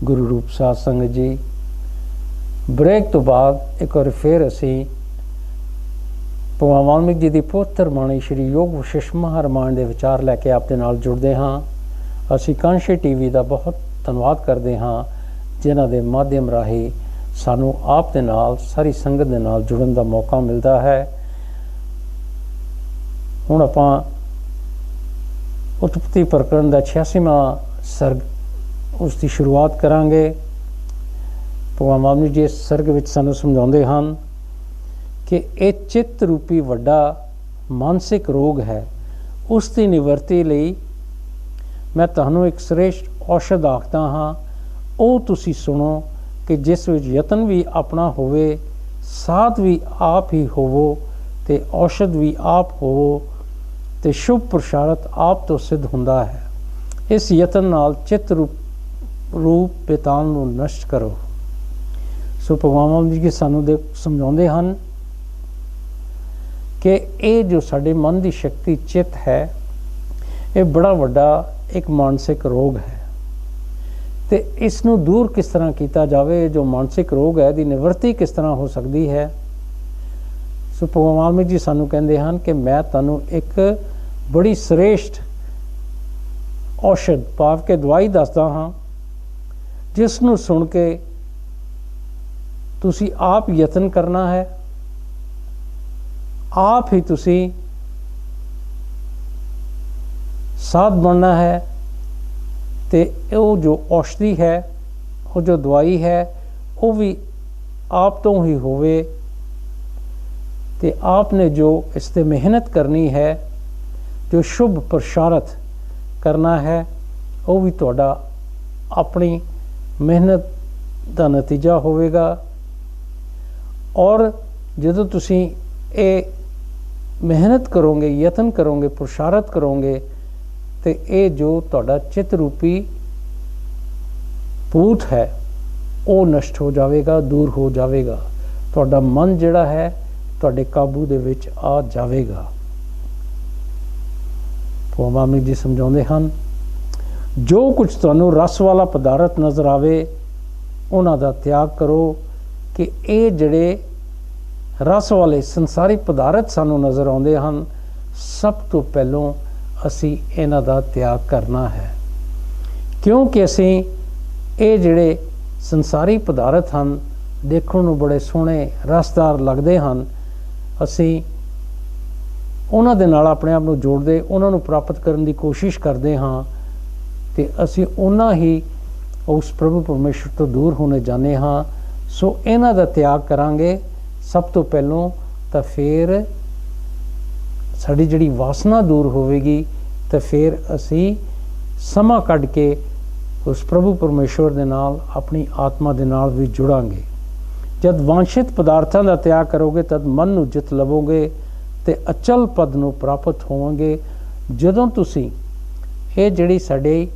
[SPEAKER 4] ਗੁਰੂ ਰੂਪ ਸਾਧ ਸੰਗਤ ਜੀ, ਬ੍ਰੇਕ ਤੋਂ ਬਾਅਦ ਇੱਕ ਵਾਰ ਫਿਰ ਅਸੀਂ ਭਗਵਾਨ ਵਾਲਮੀਕ ਜੀ ਦੀ ਪਵਿੱਤਰ ਬਾਣੀ ਸ਼੍ਰੀ ਯੋਗ ਵਸ਼ਿਸ਼ਟ ਮਹਾਰਾਮਾਇਣ ਦੇ ਵਿਚਾਰ ਲੈ ਕੇ ਆਪ ਦੇ ਨਾਲ ਜੁੜਦੇ ਹਾਂ। ਅਸੀਂ ਕਾਂਸ਼ੀ ਟੀਵੀ ਦਾ ਬਹੁਤ ਧੰਨਵਾਦ ਕਰਦੇ ਹਾਂ, ਜਿਨ੍ਹਾਂ ਦੇ ਮਾਧਿਅਮ ਰਾਹੀਂ ਸਾਨੂੰ ਆਪ ਦੇ ਨਾਲ, ਸਾਰੀ ਸੰਗਤ ਦੇ ਨਾਲ ਜੁੜਨ ਦਾ ਮੌਕਾ ਮਿਲਦਾ ਹੈ। ਹੁਣ ਆਪਾਂ ਉਤਪਤੀ ਪ੍ਰਕਰਨ ਦਾ 86ਵਾਂ ਸਰਗ ਉਸ ਦੀ ਸ਼ੁਰੂਆਤ ਕਰਾਂਗੇ। ਭਗਵਾਨ ਵਾਲਮੀਕ ਜੀ ਇਸ ਸਰਗ ਵਿੱਚ ਸਾਨੂੰ ਸਮਝਾਉਂਦੇ ਹਨ ਕਿ ਇਹ ਚਿੱਤ ਰੂਪੀ ਵੱਡਾ ਮਾਨਸਿਕ ਰੋਗ ਹੈ। ਉਸ ਦੀ ਨਿਵਰਤੀ ਲਈ ਮੈਂ ਤੁਹਾਨੂੰ ਇੱਕ ਸ੍ਰੇਸ਼ਟ ਔਸ਼ਧ ਆਖਦਾ ਹਾਂ, ਉਹ ਤੁਸੀਂ ਸੁਣੋ ਕਿ ਜਿਸ ਵਿੱਚ ਯਤਨ ਵੀ ਆਪਣਾ ਹੋਵੇ, ਸਾਧ ਵੀ ਆਪ ਹੀ ਹੋਵੋ ਤੇ ਔਸ਼ਧ ਵੀ ਆਪ ਹੋਵੋ ਤੇ ਸ਼ੁਭ ਪ੍ਰਸ਼ਾਰਤ ਆਪ ਤੋਂ ਸਿੱਧ ਹੁੰਦਾ ਹੈ। ਇਸ ਯਤਨ ਨਾਲ ਚਿੱਤ ਰੂਪ ਬੇਤਾਲ ਨੂੰ ਨਸ਼ਟ ਕਰੋ। ਸੋ ਭਗਵਾਨ ਵਾਲਮੀਕ ਜੀ ਸਾਨੂੰ ਸਮਝਾਉਂਦੇ ਹਨ ਕਿ ਇਹ ਜੋ ਸਾਡੇ ਮਨ ਦੀ ਸ਼ਕਤੀ ਚਿੱਤ ਹੈ, ਇਹ ਬੜਾ ਵੱਡਾ ਇੱਕ ਮਾਨਸਿਕ ਰੋਗ ਹੈ ਤੇ ਇਸ ਨੂੰ ਦੂਰ ਕਿਸ ਤਰ੍ਹਾਂ ਕੀਤਾ ਜਾਵੇ। ਜੋ ਮਾਨਸਿਕ ਰੋਗ ਹੈ, ਇਹਦੀ ਨਿਵਰਤੀ ਕਿਸ ਤਰ੍ਹਾਂ ਹੋ ਸਕਦੀ ਹੈ। ਸੋ ਭਗਵਾਨ ਵਾਲਮੀਕ ਜੀ ਸਾਨੂੰ ਕਹਿੰਦੇ ਹਨ ਕਿ ਮੈਂ ਤੁਹਾਨੂੰ ਇੱਕ ਬੜੀ ਸ੍ਰੇਸ਼ਟ ਔਸ਼ਧ ਭਾਵ ਕੇ ਦਵਾਈ ਦੱਸਦਾ ਹਾਂ, ਜਿਸ ਨੂੰ ਸੁਣ ਕੇ ਤੁਸੀਂ ਆਪ ਯਤਨ ਕਰਨਾ ਹੈ, ਆਪ ਹੀ ਤੁਸੀਂ ਸਾਧ ਬਣਨਾ ਹੈ ਤੇ ਉਹ ਜੋ ਔਸ਼ਧੀ ਹੈ, ਉਹ ਜੋ ਦਵਾਈ ਹੈ, ਉਹ ਵੀ ਆਪ ਤੋਂ ਹੀ ਹੋਵੇ ਤੇ ਆਪ ਨੇ ਜੋ ਇਸ ਤੇ ਮਿਹਨਤ ਕਰਨੀ ਹੈ, ਜੋ ਸ਼ੁਭ ਪ੍ਰਸ਼ਾਰਤ ਕਰਨਾ ਹੈ, ਉਹ ਵੀ ਤੁਹਾਡਾ ਆਪਣੀ ਮਿਹਨਤ ਦਾ ਨਤੀਜਾ ਹੋਵੇਗਾ। ਔਰ ਜਦੋਂ ਤੁਸੀਂ ਇਹ ਮਿਹਨਤ ਕਰੋਗੇ, ਯਤਨ ਕਰੋਗੇ, ਪ੍ਰਸ਼ਾਰਤ ਕਰੋਗੇ ਤੇ ਇਹ ਜੋ ਤੁਹਾਡਾ ਚਿੱਤ ਰੂਪੀ ਭੂਤ ਹੈ, ਉਹ ਨਸ਼ਟ ਹੋ ਜਾਵੇਗਾ, ਦੂਰ ਹੋ ਜਾਵੇਗਾ। ਤੁਹਾਡਾ ਮਨ ਜਿਹੜਾ ਹੈ ਤੁਹਾਡੇ ਕਾਬੂ ਦੇ ਵਿੱਚ ਆ ਜਾਵੇਗਾ। ਭਗਵਾਨ ਵਾਲਮੀਕ ਜੀ ਸਮਝਾਉਂਦੇ ਹਨ, ਜੋ ਕੁਝ ਤੁਹਾਨੂੰ ਰਸ ਵਾਲਾ ਪਦਾਰਥ ਨਜ਼ਰ ਆਵੇ, ਉਹਨਾਂ ਦਾ ਤਿਆਗ ਕਰੋ। ਕਿ ਇਹ ਜਿਹੜੇ ਰਸ ਵਾਲੇ ਸੰਸਾਰਿਕ ਪਦਾਰਥ ਸਾਨੂੰ ਨਜ਼ਰ ਆਉਂਦੇ ਹਨ, ਸਭ ਤੋਂ ਪਹਿਲੋਂ ਅਸੀਂ ਇਹਨਾਂ ਦਾ ਤਿਆਗ ਕਰਨਾ ਹੈ। ਕਿਉਂਕਿ ਅਸੀਂ ਇਹ ਜਿਹੜੇ ਸੰਸਾਰੀ ਪਦਾਰਥ ਹਨ, ਦੇਖਣ ਨੂੰ ਬੜੇ ਸੋਹਣੇ ਰਸਦਾਰ ਲੱਗਦੇ ਹਨ, ਅਸੀਂ ਉਹਨਾਂ ਦੇ ਨਾਲ ਆਪਣੇ ਆਪ ਨੂੰ ਜੋੜਦੇ, ਉਹਨਾਂ ਨੂੰ ਪ੍ਰਾਪਤ ਕਰਨ ਦੀ ਕੋਸ਼ਿਸ਼ ਕਰਦੇ ਹਾਂ ਤੇ ਅਸੀਂ ਉਹਨਾਂ ਹੀ ਉਸ ਪ੍ਰਭੂ ਪਰਮੇਸ਼ਰ ਤੋਂ ਦੂਰ ਹੋਣੇ ਜਾਂਦੇ ਹਾਂ। ਸੋ ਇਹਨਾਂ ਦਾ ਤਿਆਗ ਕਰਾਂਗੇ ਸਭ ਤੋਂ ਪਹਿਲੋਂ, ਤਾਂ ਫਿਰ ਸਾਡੀ ਜਿਹੜੀ ਵਾਸਨਾ ਦੂਰ ਹੋਵੇਗੀ ਤਾਂ ਫਿਰ ਅਸੀਂ ਸਮਾਂ ਕੱਢ ਕੇ ਉਸ ਪ੍ਰਭੂ ਪਰਮੇਸ਼ਵਰ ਦੇ ਨਾਲ, ਆਪਣੀ ਆਤਮਾ ਦੇ ਨਾਲ ਵੀ ਜੁੜਾਂਗੇ। ਜਦ ਵਾਂਛਿਤ ਪਦਾਰਥਾਂ ਦਾ ਤਿਆਗ ਕਰੋਗੇ ਤਦ ਮਨ ਨੂੰ ਜਿੱਤ ਲਵੋਗੇ ਤੇ ਅਚਲ ਪਦ ਨੂੰ ਪ੍ਰਾਪਤ ਹੋਵੋਗੇ। ਜਦੋਂ ਤੁਸੀਂ ਇਹ ਜਿਹੜੀ ਸਾਡੇ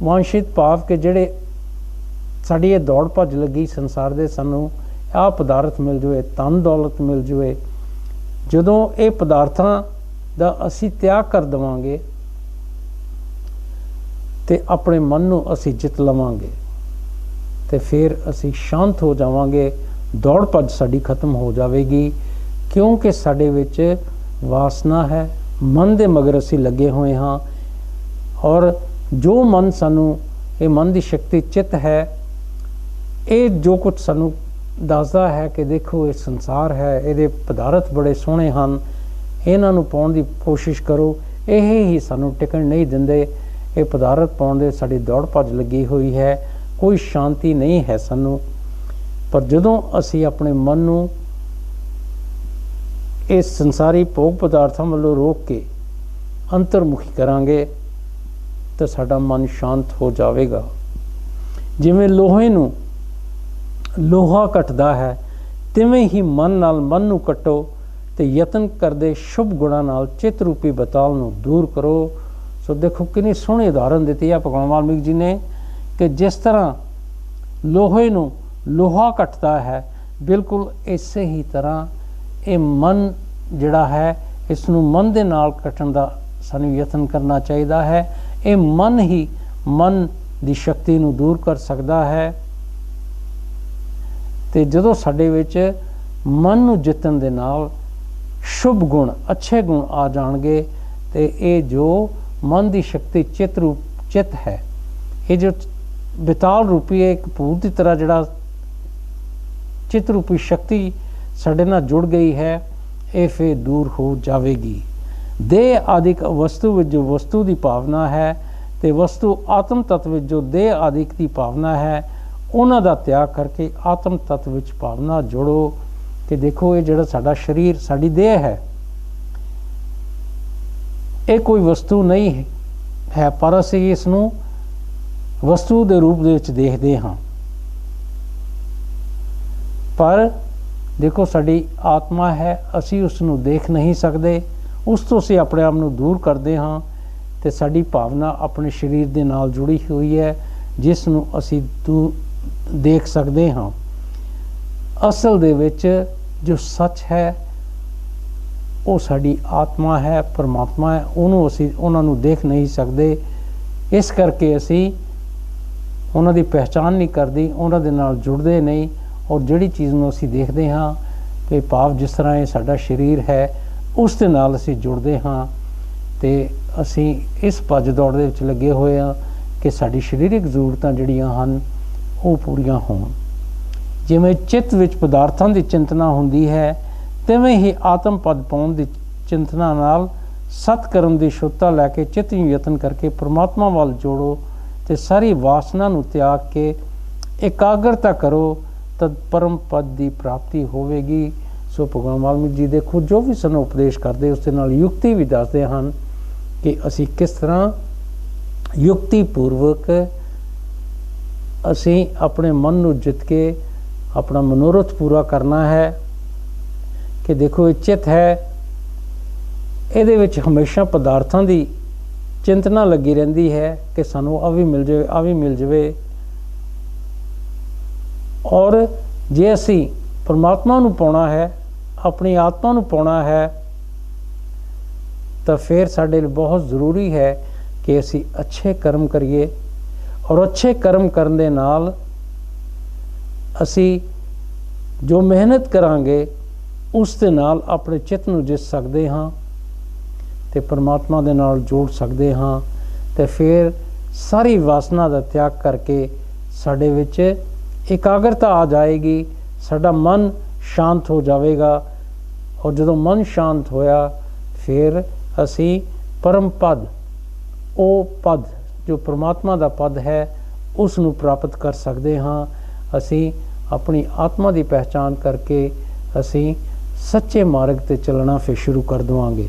[SPEAKER 4] ਵਾਂਛਿਤ ਭਾਵ ਕਿ ਜਿਹੜੇ ਸਾਡੀ ਇਹ ਦੌੜ ਭੱਜ ਲੱਗੀ ਸੰਸਾਰ ਦੇ, ਸਾਨੂੰ ਆਹ ਪਦਾਰਥ ਮਿਲ ਜਾਵੇ, ਧਨ ਦੌਲਤ ਮਿਲ ਜਾਵੇ, ਜਦੋਂ ਇਹ ਪਦਾਰਥਾਂ ਦਾ ਅਸੀਂ ਤਿਆਗ ਕਰ ਦੇਵਾਂਗੇ ਤੇ ਆਪਣੇ ਮਨ ਨੂੰ ਅਸੀਂ ਜਿੱਤ ਲਵਾਂਗੇ ਤੇ ਫਿਰ ਅਸੀਂ ਸ਼ਾਂਤ ਹੋ ਜਾਵਾਂਗੇ, ਦੌੜ ਭੱਜ ਸਾਡੀ ਖਤਮ ਹੋ ਜਾਵੇਗੀ। ਕਿਉਂਕਿ ਸਾਡੇ ਵਿੱਚ ਵਾਸਨਾ ਹੈ, ਮਨ ਦੇ ਮਗਰ ਅਸੀਂ ਲੱਗੇ ਹੋਏ ਹਾਂ। ਔਰ ਜੋ ਮਨ ਸਾਨੂੰ, ਇਹ ਮਨ ਦੀ ਸ਼ਕਤੀ ਚਿੱਤ ਹੈ, ਇਹ ਜੋ ਕੁਝ ਸਾਨੂੰ ਦੱਸਦਾ ਹੈ ਕਿ ਦੇਖੋ ਇਹ ਸੰਸਾਰ ਹੈ, ਇਹਦੇ ਪਦਾਰਥ ਬੜੇ ਸੋਹਣੇ ਹਨ, ਇਹਨਾਂ ਨੂੰ ਪਾਉਣ ਦੀ ਕੋਸ਼ਿਸ਼ ਕਰੋ, ਇਹ ਹੀ ਸਾਨੂੰ ਟਿਕਣ ਨਹੀਂ ਦਿੰਦੇ। ਇਹ ਪਦਾਰਥ ਪਾਉਣ ਦੇ ਸਾਡੀ ਦੌੜ ਭੱਜ ਲੱਗੀ ਹੋਈ ਹੈ, ਕੋਈ ਸ਼ਾਂਤੀ ਨਹੀਂ ਹੈ ਸਾਨੂੰ। ਪਰ ਜਦੋਂ ਅਸੀਂ ਆਪਣੇ ਮਨ ਨੂੰ ਇਸ ਸੰਸਾਰੀ ਭੋਗ ਪਦਾਰਥਾਂ ਵੱਲੋਂ ਰੋਕ ਕੇ ਅੰਤਰਮੁਖੀ ਕਰਾਂਗੇ ਤਾਂ ਸਾਡਾ ਮਨ ਸ਼ਾਂਤ ਹੋ ਜਾਵੇਗਾ। ਜਿਵੇਂ ਲੋਹੇ ਨੂੰ ਲੋਹਾ ਕੱਟਦਾ ਹੈ, ਤਿਵੇਂ ਹੀ ਮਨ ਨਾਲ ਮਨ ਨੂੰ ਕੱਟੋ ਤੇ ਯਤਨ ਕਰਦੇ ਸ਼ੁਭ ਗੁਣਾਂ ਨਾਲ ਚਿੱਤ ਰੂਪੀ ਬਤਾਲ ਨੂੰ ਦੂਰ ਕਰੋ। ਸੋ ਦੇਖੋ ਕਿੰਨੀ ਸੋਹਣੀ ਉਦਾਹਰਨ ਦਿੱਤੀ ਹੈ ਭਗਵਾਨ ਵਾਲਮੀਕ ਜੀ ਨੇ ਕਿ ਜਿਸ ਤਰ੍ਹਾਂ ਲੋਹੇ ਨੂੰ ਲੋਹਾ ਕੱਟਦਾ ਹੈ, ਬਿਲਕੁਲ ਇਸੇ ਹੀ ਤਰ੍ਹਾਂ ਇਹ ਮਨ ਜਿਹੜਾ ਹੈ, ਇਸ ਨੂੰ ਮਨ ਦੇ ਨਾਲ ਕੱਟਣ ਦਾ ਸਾਨੂੰ ਯਤਨ ਕਰਨਾ ਚਾਹੀਦਾ ਹੈ। ਇਹ ਮਨ ਹੀ ਮਨ ਦੀ ਸ਼ਕਤੀ ਨੂੰ ਦੂਰ ਕਰ ਸਕਦਾ ਹੈ। ਤੇ ਜਦੋਂ ਸਾਡੇ ਵਿੱਚ ਮਨ ਨੂੰ ਜਿੱਤਣ ਦੇ ਨਾਲ ਸ਼ੁਭ ਗੁਣ, ਅੱਛੇ ਗੁਣ ਆ ਜਾਣਗੇ, ਤੇ ਇਹ ਜੋ ਮਨ ਦੀ ਸ਼ਕਤੀ ਚਿੱਤ ਹੈ, ਇਹ ਜੋ ਬਿਤਾਲ ਰੂਪੀ ਇੱਕ ਭੂਤ ਦੀ ਤਰ੍ਹਾਂ ਜਿਹੜਾ ਚਿੱਤ ਰੂਪੀ ਸ਼ਕਤੀ ਸਾਡੇ ਨਾਲ ਜੁੜ ਗਈ ਹੈ, ਇਹ ਫਿਰ ਦੂਰ ਹੋ ਜਾਵੇਗੀ। ਦੇਹ ਆਦਿਕ ਵਸਤੂ ਵਿੱਚ ਜੋ ਵਸਤੂ ਦੀ ਭਾਵਨਾ ਹੈ ਤੇ ਵਸਤੂ ਆਤਮ ਤੱਤ ਵਿੱਚ ਜੋ ਦੇਹ ਆਦਿਕ ਦੀ ਭਾਵਨਾ ਹੈ, ਉਹਨਾਂ ਦਾ ਤਿਆਗ ਕਰਕੇ ਆਤਮ ਤੱਤ ਵਿੱਚ ਭਾਵਨਾ ਜੋੜੋ। ਤੇ ਦੇਖੋ, ਇਹ ਜਿਹੜਾ ਸਾਡਾ ਸਰੀਰ, ਸਾਡੀ ਦੇਹ ਹੈ, ਇਹ ਕੋਈ ਵਸਤੂ ਨਹੀਂ ਹੈ, ਪਰ ਅਸੀਂ ਇਸ ਨੂੰ ਵਸਤੂ ਦੇ ਰੂਪ ਦੇ ਵਿੱਚ ਦੇਖਦੇ ਹਾਂ। ਪਰ ਦੇਖੋ, ਸਾਡੀ ਆਤਮਾ ਹੈ, ਅਸੀਂ ਉਸ ਨੂੰ ਦੇਖ ਨਹੀਂ ਸਕਦੇ, ਉਸ ਤੋਂ ਅਸੀਂ ਆਪਣੇ ਆਪ ਨੂੰ ਦੂਰ ਕਰਦੇ ਹਾਂ। ਤੇ ਸਾਡੀ ਭਾਵਨਾ ਆਪਣੇ ਸਰੀਰ ਦੇ ਨਾਲ ਜੁੜੀ ਹੋਈ ਹੈ, ਜਿਸ ਨੂੰ ਅਸੀਂ ਦੇਖ ਸਕਦੇ ਹਾਂ। ਅਸਲ ਦੇ ਵਿੱਚ ਜੋ ਸੱਚ ਹੈ ਉਹ ਸਾਡੀ ਆਤਮਾ ਹੈ, ਪਰਮਾਤਮਾ ਹੈ, ਉਹਨੂੰ ਅਸੀਂ ਉਹਨਾਂ ਨੂੰ ਦੇਖ ਨਹੀਂ ਸਕਦੇ। ਇਸ ਕਰਕੇ ਅਸੀਂ ਉਹਨਾਂ ਦੀ ਪਹਿਚਾਣ ਨਹੀਂ ਕਰਦੀ, ਉਹਨਾਂ ਦੇ ਨਾਲ ਜੁੜਦੇ ਨਹੀਂ। ਔਰ ਜਿਹੜੀ ਚੀਜ਼ ਨੂੰ ਅਸੀਂ ਦੇਖਦੇ ਹਾਂ, ਕਿ ਭਾਵ ਜਿਸ ਤਰ੍ਹਾਂ ਇਹ ਸਾਡਾ ਸਰੀਰ ਹੈ, ਉਸ ਦੇ ਨਾਲ ਅਸੀਂ ਜੁੜਦੇ ਹਾਂ। ਤੇ ਅਸੀਂ ਇਸ ਭੱਜ ਦੌੜ ਦੇ ਵਿੱਚ ਲੱਗੇ ਹੋਏ ਹਾਂ ਕਿ ਸਾਡੀ ਸਰੀਰਕ ਜ਼ਰੂਰਤਾਂ ਜਿਹੜੀਆਂ ਹਨ ਉਹ ਪੂਰੀਆਂ ਹੋਣ। ਜਿਵੇਂ ਚਿੱਤ ਵਿੱਚ ਪਦਾਰਥਾਂ ਦੀ ਚਿੰਤਨਾ ਹੁੰਦੀ ਹੈ, ਤਿਵੇਂ ਹੀ ਆਤਮ ਪਦ ਪਾਉਣ ਦੀ ਚਿੰਤਨਾ ਨਾਲ ਸਤਕਰਮ ਦੀ ਸ਼ੁੱਧਤਾ ਲੈ ਕੇ ਚਿੱਤ ਨੂੰ ਯਤਨ ਕਰਕੇ ਪਰਮਾਤਮਾ ਵੱਲ ਜੋੜੋ ਤੇ ਸਾਰੀ ਵਾਸਨਾ ਨੂੰ ਤਿਆਗ ਕੇ ਇਕਾਗਰਤਾ ਕਰੋ, ਤਦ ਪਰਮ ਪਦ ਦੀ ਪ੍ਰਾਪਤੀ ਹੋਵੇਗੀ। ਸੋ ਭਗਵਾਨ ਵਾਲਮੀਕ ਜੀ ਦੇਖੋ, ਜੋ ਵੀ ਸਾਨੂੰ ਉਪਦੇਸ਼ ਕਰਦੇ, ਉਸ ਦੇ ਨਾਲ ਯੁਕਤੀ ਵੀ ਦੱਸਦੇ ਹਨ ਕਿ ਅਸੀਂ ਕਿਸ ਤਰ੍ਹਾਂ ਯੁਕਤੀ ਪੂਰਵਕ ਅਸੀਂ ਆਪਣੇ ਮਨ ਨੂੰ ਜਿੱਤ ਕੇ ਆਪਣਾ ਮਨੋਰਥ ਪੂਰਾ ਕਰਨਾ ਹੈ। ਕਿ ਦੇਖੋ, ਇਹ ਚਿੱਤ ਹੈ, ਇਹਦੇ ਵਿੱਚ ਹਮੇਸ਼ਾ ਪਦਾਰਥਾਂ ਦੀ ਚਿੰਤਨਾ ਲੱਗੀ ਰਹਿੰਦੀ ਹੈ ਕਿ ਸਾਨੂੰ ਆ ਵੀ ਮਿਲ ਜਾਵੇ, ਆ ਵੀ ਮਿਲ ਜਾਵੇ। ਔਰ ਜੇ ਅਸੀਂ ਪਰਮਾਤਮਾ ਨੂੰ ਪਾਉਣਾ ਹੈ, ਆਪਣੀ ਆਤਮਾ ਨੂੰ ਪਾਉਣਾ ਹੈ, ਤਾਂ ਫਿਰ ਸਾਡੇ ਲਈ ਬਹੁਤ ਜ਼ਰੂਰੀ ਹੈ ਕਿ ਅਸੀਂ ਅੱਛੇ ਕਰਮ ਕਰੀਏ। ਔਰ ਅੱਛੇ ਕਰਮ ਕਰਨ ਦੇ ਨਾਲ ਅਸੀਂ ਜੋ ਮਿਹਨਤ ਕਰਾਂਗੇ, ਉਸ ਦੇ ਨਾਲ ਆਪਣੇ ਚਿੱਤ ਨੂੰ ਜਿੱਤ ਸਕਦੇ ਹਾਂ ਤੇ ਪਰਮਾਤਮਾ ਦੇ ਨਾਲ ਜੋੜ ਸਕਦੇ ਹਾਂ। ਤੇ ਫਿਰ ਸਾਰੀ ਵਾਸਨਾ ਦਾ ਤਿਆਗ ਕਰਕੇ ਸਾਡੇ ਵਿੱਚ ਇਕਾਗਰਤਾ ਆ ਜਾਏਗੀ, ਸਾਡਾ ਮਨ ਸ਼ਾਂਤ ਹੋ ਜਾਵੇਗਾ। ਔਰ ਜਦੋਂ ਮਨ ਸ਼ਾਂਤ ਹੋਇਆ, ਫਿਰ ਅਸੀਂ ਪਰਮ ਪਦ, ਉਹ ਪਦ ਜੋ ਪਰਮਾਤਮਾ ਦਾ ਪਦ ਹੈ, ਉਸ ਨੂੰ ਪ੍ਰਾਪਤ ਕਰ ਸਕਦੇ ਹਾਂ। ਅਸੀਂ ਆਪਣੀ ਆਤਮਾ ਦੀ ਪਹਿਚਾਣ ਕਰਕੇ ਅਸੀਂ ਸੱਚੇ ਮਾਰਗ ਤੇ ਚੱਲਣਾ ਫਿਰ ਸ਼ੁਰੂ ਕਰ ਦੇਵਾਂਗੇ।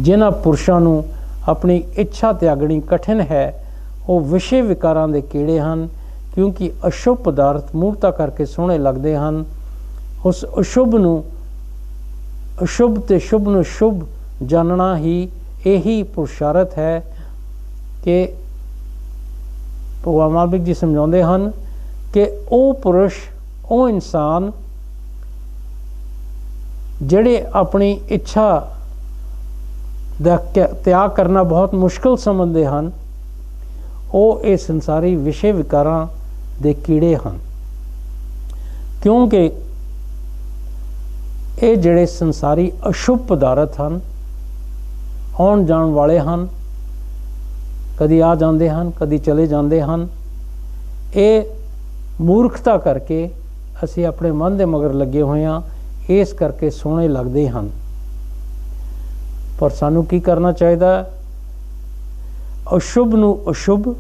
[SPEAKER 4] ਜਿਨ੍ਹਾਂ ਪੁਰਸ਼ਾਂ ਨੂੰ ਆਪਣੀ ਇੱਛਾ ਤਿਆਗਣੀ ਕਠਿਨ ਹੈ, ਉਹ ਵਿਸ਼ੇ ਵਿਕਾਰਾਂ ਦੇ ਕੀੜੇ ਹਨ, ਕਿਉਂਕਿ ਅਸ਼ੁਭ ਪਦਾਰਥ ਮੂਰਤਾ ਕਰਕੇ ਸੋਹਣੇ ਲੱਗਦੇ ਹਨ। ਉਸ ਅਸ਼ੁਭ ਨੂੰ ਅਸ਼ੁਭ ਤੇ ਸ਼ੁਭ ਨੂੰ ਸ਼ੁਭ ਜਾਣਨਾ ਹੀ ਇਹੀ ਪੁਰਸ਼ਾਰਥ ਹੈ। ਕਿ ਭਗਵਾਨ ਵਾਲਮੀਕ ਜੀ ਸਮਝਾਉਂਦੇ ਹਨ ਕਿ ਉਹ ਪੁਰਸ਼, ਉਹ ਇਨਸਾਨ ਜਿਹੜੇ ਆਪਣੀ ਇੱਛਾ ਦਾ ਤਿਆਗ ਕਰਨਾ ਬਹੁਤ ਮੁਸ਼ਕਿਲ ਸਮਝਦੇ ਹਨ, ਉਹ ਇਹ ਸੰਸਾਰੀ ਵਿਸ਼ੇ ਵਿਕਾਰਾਂ ਦੇ ਕੀੜੇ ਹਨ। ਕਿਉਂਕਿ ਇਹ ਜਿਹੜੇ ਸੰਸਾਰੀ ਅਸ਼ੁਭ ਪਦਾਰਥ ਹਨ, ਆਉਣ ਜਾਣ ਵਾਲੇ ਹਨ, ਕਦੀ ਆ ਜਾਂਦੇ ਹਨ, ਕਦੀ ਚਲੇ ਜਾਂਦੇ ਹਨ। ਇਹ ਮੂਰਖਤਾ ਕਰਕੇ ਅਸੀਂ ਆਪਣੇ ਮਨ ਦੇ ਮਗਰ ਲੱਗੇ ਹੋਏ ਹਾਂ, ਇਸ ਕਰਕੇ ਸੋਹਣੇ ਲੱਗਦੇ ਹਨ। ਪਰ ਸਾਨੂੰ ਕੀ ਕਰਨਾ ਚਾਹੀਦਾ? ਅਸ਼ੁਭ ਨੂੰ ਅਸ਼ੁਭ,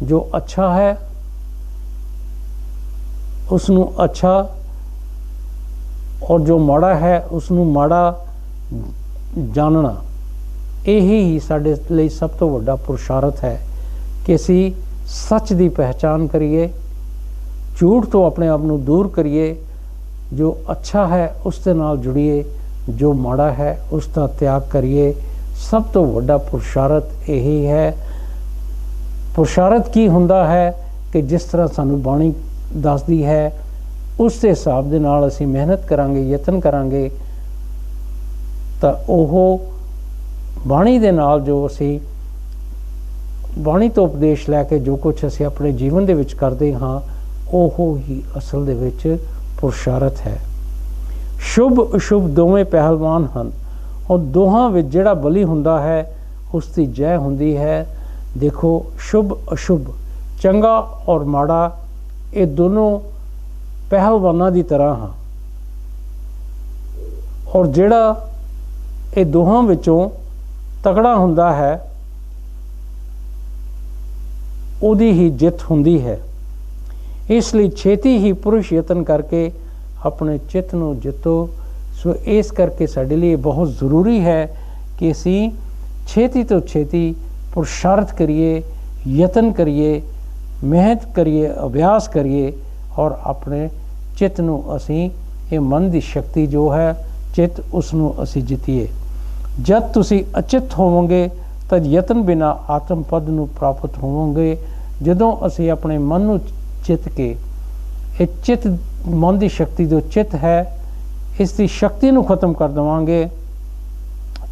[SPEAKER 4] ਜੋ ਅੱਛਾ ਹੈ ਉਸ ਨੂੰ ਅੱਛਾ, ਔਰ ਜੋ ਮਾੜਾ ਹੈ ਉਸ ਨੂੰ ਮਾੜਾ ਜਾਣਨਾ, ਇਹੀ ਹੀ ਸਾਡੇ ਲਈ ਸਭ ਤੋਂ ਵੱਡਾ ਪੁਰਸ਼ਾਰਥ ਹੈ ਕਿ ਅਸੀਂ ਸੱਚ ਦੀ ਪਹਿਚਾਣ ਕਰੀਏ, ਝੂਠ ਤੋਂ ਆਪਣੇ ਆਪ ਨੂੰ ਦੂਰ ਕਰੀਏ, ਜੋ ਅੱਛਾ ਹੈ ਉਸ ਦੇ ਨਾਲ ਜੁੜੀਏ, ਜੋ ਮਾੜਾ ਹੈ ਉਸ ਦਾ ਤਿਆਗ ਕਰੀਏ। ਸਭ ਤੋਂ ਵੱਡਾ ਪੁਰਸ਼ਾਰਥ ਇਹੀ ਹੈ। ਪੁਰਸ਼ਾਰਥ ਕੀ ਹੁੰਦਾ ਹੈ ਕਿ ਜਿਸ ਤਰ੍ਹਾਂ ਸਾਨੂੰ ਬਾਣੀ ਦੱਸਦੀ ਹੈ, ਉਸ ਦੇ ਹਿਸਾਬ ਦੇ ਨਾਲ ਅਸੀਂ ਮਿਹਨਤ ਕਰਾਂਗੇ, ਯਤਨ ਕਰਾਂਗੇ, ਤਾਂ ਉਹ ਬਾਣੀ ਦੇ ਨਾਲ ਜੋ ਅਸੀਂ ਬਾਣੀ ਤੋਂ ਉਪਦੇਸ਼ ਲੈ ਕੇ ਜੋ ਕੁਝ ਅਸੀਂ ਆਪਣੇ ਜੀਵਨ ਦੇ ਵਿੱਚ ਕਰਦੇ ਹਾਂ ਉਹ ਹੀ ਅਸਲ ਦੇ ਵਿੱਚ ਪੁਰਸ਼ਾਰਥ ਹੈ। ਸ਼ੁਭ ਅਸ਼ੁਭ ਦੋਵੇਂ ਪਹਿਲਵਾਨ ਹਨ ਔਰ ਦੋਹਾਂ ਵਿੱਚ ਜਿਹੜਾ ਬਲੀ ਹੁੰਦਾ ਹੈ ਉਸ ਦੀ ਜੈ ਹੁੰਦੀ ਹੈ। ਦੇਖੋ ਸ਼ੁਭ ਅਸ਼ੁਭ, ਚੰਗਾ ਔਰ ਮਾੜਾ, ਇਹ ਦੋਨੋਂ ਪਹਿਲਵਾਨਾਂ ਦੀ ਤਰ੍ਹਾਂ ਹਨ ਔਰ ਜਿਹੜਾ ਇਹ ਦੋਹਾਂ ਵਿੱਚੋਂ ਤਕੜਾ ਹੁੰਦਾ ਹੈ ਉਹਦੀ ਹੀ ਜਿੱਤ ਹੁੰਦੀ ਹੈ। ਇਸ ਲਈ ਛੇਤੀ ਹੀ ਪੁਰਸ਼ ਯਤਨ ਕਰਕੇ ਆਪਣੇ ਚਿੱਤ ਨੂੰ ਜਿੱਤੋ। ਸੋ ਇਸ ਕਰਕੇ ਸਾਡੇ ਲਈ ਬਹੁਤ ਜ਼ਰੂਰੀ ਹੈ ਕਿ ਅਸੀਂ ਛੇਤੀ ਤੋਂ ਛੇਤੀ ਪੁਰਸ਼ਾਰਥ ਕਰੀਏ, ਯਤਨ ਕਰੀਏ, ਮਿਹਨਤ ਕਰੀਏ, ਅਭਿਆਸ ਕਰੀਏ ਔਰ ਆਪਣੇ ਚਿੱਤ ਨੂੰ ਅਸੀਂ, ਇਹ ਮਨ ਦੀ ਸ਼ਕਤੀ ਜੋ ਹੈ ਚਿੱਤ, ਉਸ ਨੂੰ ਅਸੀਂ ਜਿੱਤੀਏ। ਜਦ ਤੁਸੀਂ ਅਚਿਤ ਹੋਵੋਗੇ ਤਦ ਯਤਨ ਬਿਨਾ ਆਤਮ ਪਦ ਨੂੰ ਪ੍ਰਾਪਤ ਹੋਵੋਗੇ। ਜਦੋਂ ਅਸੀਂ ਆਪਣੇ ਮਨ ਨੂੰ ਚਿੱਤ ਕੇ, ਇਹ ਚਿੱਤ ਮਨ ਦੀ ਸ਼ਕਤੀ ਜੋ ਚਿੱਤ ਹੈ ਇਸ ਦੀ ਸ਼ਕਤੀ ਨੂੰ ਖਤਮ ਕਰ ਦੇਵਾਂਗੇ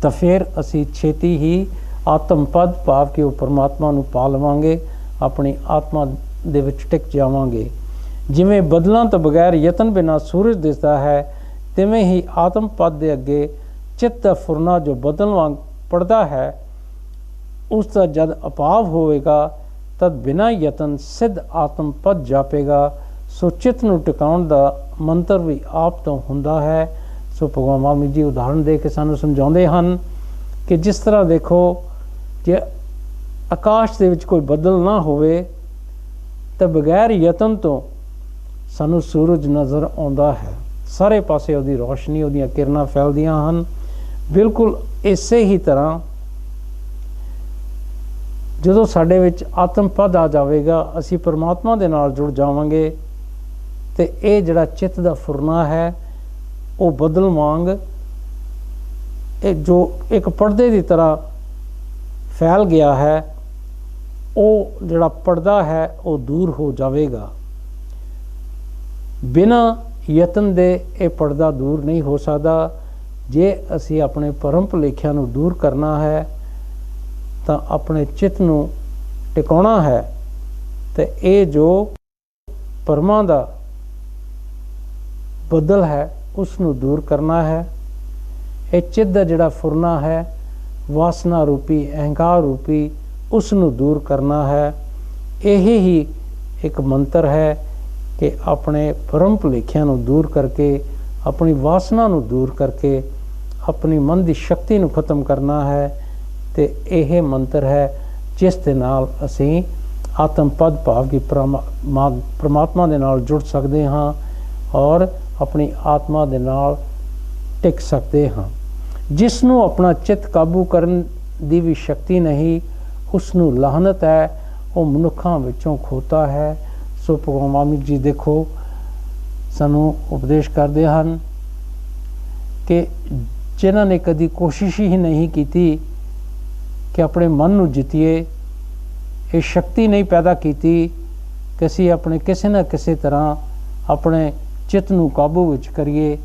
[SPEAKER 4] ਤਾਂ ਫਿਰ ਅਸੀਂ ਛੇਤੀ ਹੀ ਆਤਮ ਪਦ ਭਾਵ ਕਿ ਉਹ ਪਰਮਾਤਮਾ ਨੂੰ ਪਾ ਲਵਾਂਗੇ, ਆਪਣੀ ਆਤਮਾ ਦੇ ਵਿੱਚ ਟਿਕ ਜਾਵਾਂਗੇ। ਜਿਵੇਂ ਬਦਲਾਂ ਤੋਂ ਬਗੈਰ ਯਤਨ ਬਿਨਾ ਸੂਰਜ ਦਿਸਦਾ ਹੈ, ਤਿਵੇਂ ਹੀ ਆਤਮ ਪਦ ਦੇ ਅੱਗੇ ਚਿੱਤ ਦਾ ਫੁਰਨਾ ਜੋ ਬਦਲ ਵਾਂਗ ਪੜਦਾ ਹੈ ਉਸ ਦਾ ਜਦ ਅਭਾਵ ਹੋਵੇਗਾ ਤਦ ਬਿਨਾਂ ਯਤਨ ਸਿੱਧ ਆਤਮ ਪਦ ਜਾਪੇਗਾ। ਸੋ ਚਿੱਤ ਨੂੰ ਟਿਕਾਉਣ ਦਾ ਮੰਤਰ ਵੀ ਆਪ ਤੋਂ ਹੁੰਦਾ ਹੈ। ਸੋ ਭਗਵਾਨ ਵਾਲਮੀਕ ਜੀ ਉਦਾਹਰਣ ਦੇ ਕੇ ਸਾਨੂੰ ਸਮਝਾਉਂਦੇ ਹਨ ਕਿ ਜਿਸ ਤਰ੍ਹਾਂ ਦੇਖੋ ਜੇ ਆਕਾਸ਼ ਦੇ ਵਿੱਚ ਕੋਈ ਬੱਦਲ ਨਾ ਹੋਵੇ ਤਾਂ ਬਗੈਰ ਯਤਨ ਤੋਂ ਸਾਨੂੰ ਸੂਰਜ ਨਜ਼ਰ ਆਉਂਦਾ ਹੈ, ਸਾਰੇ ਪਾਸੇ ਉਹਦੀ ਰੋਸ਼ਨੀ, ਉਹਦੀਆਂ ਕਿਰਨਾਂ ਫੈਲਦੀਆਂ ਹਨ। ਬਿਲਕੁਲ ਇਸੇ ਹੀ ਤਰ੍ਹਾਂ ਜਦੋਂ ਸਾਡੇ ਵਿੱਚ ਆਤਮ ਪਦ ਆ ਜਾਵੇਗਾ, ਅਸੀਂ ਪਰਮਾਤਮਾ ਦੇ ਨਾਲ ਜੁੜ ਜਾਵਾਂਗੇ ਤੇ ਇਹ ਜਿਹੜਾ ਚਿੱਤ ਦਾ ਫੁਰਨਾ ਹੈ ਉਹ ਬਦਲ ਵਾਂਗ ਇਹ ਜੋ ਇੱਕ ਪਰਦੇ ਦੀ ਤਰ੍ਹਾਂ ਫੈਲ ਗਿਆ ਹੈ, ਉਹ ਜਿਹੜਾ ਪਰਦਾ ਹੈ ਉਹ ਦੂਰ ਹੋ ਜਾਵੇਗਾ। ਬਿਨਾਂ ਯਤਨ ਦੇ ਇਹ ਪਰਦਾ ਦੂਰ ਨਹੀਂ ਹੋ ਸਕਦਾ। ਜੇ ਅਸੀਂ ਆਪਣੇ ਭਰਮ ਭੁਲੇਖਿਆਂ ਨੂੰ ਦੂਰ ਕਰਨਾ ਹੈ ਤਾਂ ਆਪਣੇ ਚਿੱਤ ਨੂੰ ਟਿਕਾਉਣਾ ਹੈ ਤੇ ਇਹ ਜੋ ਪਰਮਾਂ ਦਾ ਬੱਦਲ ਹੈ ਉਸ ਨੂੰ ਦੂਰ ਕਰਨਾ ਹੈ। ਇਹ ਚਿੱਤ ਦਾ ਜਿਹੜਾ ਫੁਰਨਾ ਹੈ, ਵਾਸਨਾ ਰੂਪੀ, ਅਹੰਕਾਰ ਰੂਪੀ, ਉਸ ਨੂੰ ਦੂਰ ਕਰਨਾ ਹੈ। ਇਹ ਹੀ ਇੱਕ ਮੰਤਰ ਹੈ ਕਿ ਆਪਣੇ ਭਰਮ ਭੁਲੇਖਿਆਂ ਨੂੰ ਦੂਰ ਕਰਕੇ, ਆਪਣੀ ਵਾਸਨਾ ਨੂੰ ਦੂਰ ਕਰਕੇ ਆਪਣੀ ਮਨ ਦੀ ਸ਼ਕਤੀ ਨੂੰ ਖਤਮ ਕਰਨਾ ਹੈ। ਤੇ ਇਹ ਮੰਤਰ ਹੈ ਜਿਸ ਦੇ ਨਾਲ ਅਸੀਂ ਆਤਮ ਪਦ ਭਾਵ ਕਿ ਪਰਮਾਤਮਾ ਦੇ ਨਾਲ ਜੁੜ ਸਕਦੇ ਹਾਂ ਔਰ ਆਪਣੀ ਆਤਮਾ ਦੇ ਨਾਲ ਟਿਕ ਸਕਦੇ ਹਾਂ। ਜਿਸ ਨੂੰ ਆਪਣਾ ਚਿੱਤ ਕਾਬੂ ਕਰਨ ਦੀ ਵੀ ਸ਼ਕਤੀ ਨਹੀਂ, ਉਸ ਨੂੰ ਲਾਹਨਤ ਹੈ, ਉਹ ਮਨੁੱਖਾਂ ਵਿੱਚੋਂ ਖੋਤਾ ਹੈ। ਸੋ ਭਗਵਾਨ ਵਾਲਮੀਕ ਜੀ ਦੇਖੋ ਸਾਨੂੰ ਉਪਦੇਸ਼ ਕਰਦੇ ਹਨ ਕਿ ਜਿਨ੍ਹਾਂ ਨੇ ਕਦੀ ਕੋਸ਼ਿਸ਼ ਹੀ ਨਹੀਂ ਕੀਤੀ ਕਿ ਆਪਣੇ ਮਨ ਨੂੰ ਜਿੱਤੀਏ, ਇਹ ਸ਼ਕਤੀ ਨਹੀਂ ਪੈਦਾ ਕੀਤੀ ਕਿ ਅਸੀਂ ਆਪਣੇ ਕਿਸੇ ਨਾ ਕਿਸੇ ਤਰ੍ਹਾਂ ਆਪਣੇ ਚਿੱਤ ਨੂੰ ਕਾਬੂ ਵਿੱਚ ਕਰੀਏ,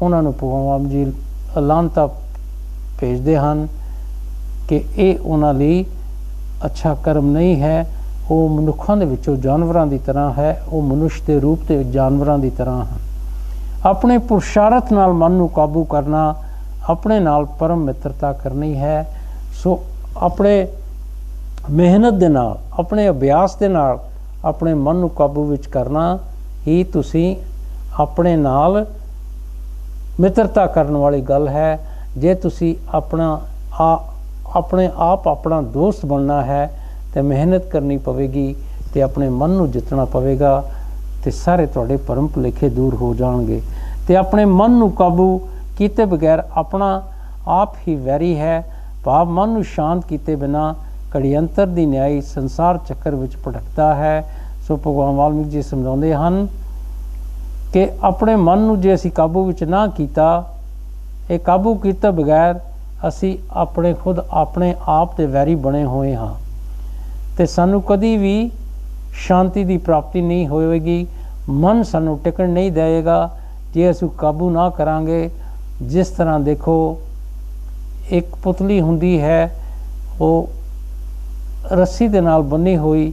[SPEAKER 4] ਉਹਨਾਂ ਨੂੰ ਭਗਵਾਨ ਜੀ ਲਾਹਨਤਾਂ ਭੇਜਦੇ ਹਨ ਕਿ ਇਹ ਉਹਨਾਂ ਲਈ ਅੱਛਾ ਕਰਮ ਨਹੀਂ ਹੈ। ਉਹ ਮਨੁੱਖਾਂ ਦੇ ਵਿੱਚੋਂ ਜਾਨਵਰਾਂ ਦੀ ਤਰ੍ਹਾਂ ਹੈ, ਉਹ ਮਨੁੱਖ ਦੇ ਰੂਪ ਦੇ ਵਿੱਚ ਜਾਨਵਰਾਂ ਦੀ ਤਰ੍ਹਾਂ ਹਨ। ਆਪਣੇ ਪੁਰਸ਼ਾਰਥ ਨਾਲ ਮਨ ਨੂੰ ਕਾਬੂ ਕਰਨਾ, ਆਪਣੇ ਨਾਲ ਪਰਮ ਮਿੱਤਰਤਾ ਕਰਨੀ ਹੈ। ਸੋ ਆਪਣੇ ਮਿਹਨਤ ਦੇ ਨਾਲ, ਆਪਣੇ ਅਭਿਆਸ ਦੇ ਨਾਲ ਆਪਣੇ ਮਨ ਨੂੰ ਕਾਬੂ ਵਿੱਚ ਕਰਨਾ ਹੀ ਤੁਸੀਂ ਆਪਣੇ ਨਾਲ ਮਿੱਤਰਤਾ ਕਰਨ ਵਾਲੀ ਗੱਲ ਹੈ। ਜੇ ਤੁਸੀਂ ਆਪਣੇ ਆਪ ਆਪਣਾ ਦੋਸਤ ਬਣਨਾ ਹੈ ਤੇ ਮਿਹਨਤ ਕਰਨੀ ਪਵੇਗੀ ਤੇ ਆਪਣੇ ਮਨ ਨੂੰ ਜਿੱਤਣਾ ਪਵੇਗਾ ਤੇ ਸਾਰੇ ਤੁਹਾਡੇ ਭਰਮ ਭੁਲੇਖੇ ਦੂਰ ਹੋ ਜਾਣਗੇ। ਤੇ ਆਪਣੇ ਮਨ ਨੂੰ ਕਾਬੂ ਕੀਤੇ ਬਗੈਰ ਆਪਣਾ ਆਪ ਹੀ ਵੈਰੀ ਹੈ, ਭਾਵ ਮਨ ਨੂੰ ਸ਼ਾਂਤ ਕੀਤੇ ਬਿਨਾ ਘੜੀਅੰਤਰ ਦੀ ਨਿਆਈ ਸੰਸਾਰ ਚੱਕਰ ਵਿੱਚ ਭਟਕਦਾ ਹੈ। ਸੋ ਭਗਵਾਨ ਵਾਲਮੀਕ ਜੀ ਸਮਝਾਉਂਦੇ ਹਨ ਕਿ ਆਪਣੇ ਮਨ ਨੂੰ ਜੇ ਅਸੀਂ ਕਾਬੂ ਵਿੱਚ ਨਾ ਕੀਤਾ, ਇਹ ਕਾਬੂ ਕੀਤੇ ਬਗੈਰ ਅਸੀਂ ਆਪਣੇ ਖੁਦ ਆਪਣੇ ਆਪ ਦੇ ਵੈਰੀ ਬਣੇ ਹੋਏ ਹਾਂ ਤੇ ਸਾਨੂੰ ਕਦੀ ਵੀ ਸ਼ਾਂਤੀ ਦੀ ਪ੍ਰਾਪਤੀ ਨਹੀਂ ਹੋਵੇਗੀ। ਮਨ ਸਾਨੂੰ ਟਿਕਣ ਨਹੀਂ ਦੇਵੇਗਾ ਜੇ ਅਸੀਂ ਕਾਬੂ ਨਾ ਕਰਾਂਗੇ। ਜਿਸ ਤਰ੍ਹਾਂ ਦੇਖੋ ਇੱਕ ਪੁਤਲੀ ਹੁੰਦੀ ਹੈ ਉਹ ਰੱਸੀ ਦੇ ਨਾਲ ਬੰਨੀ ਹੋਈ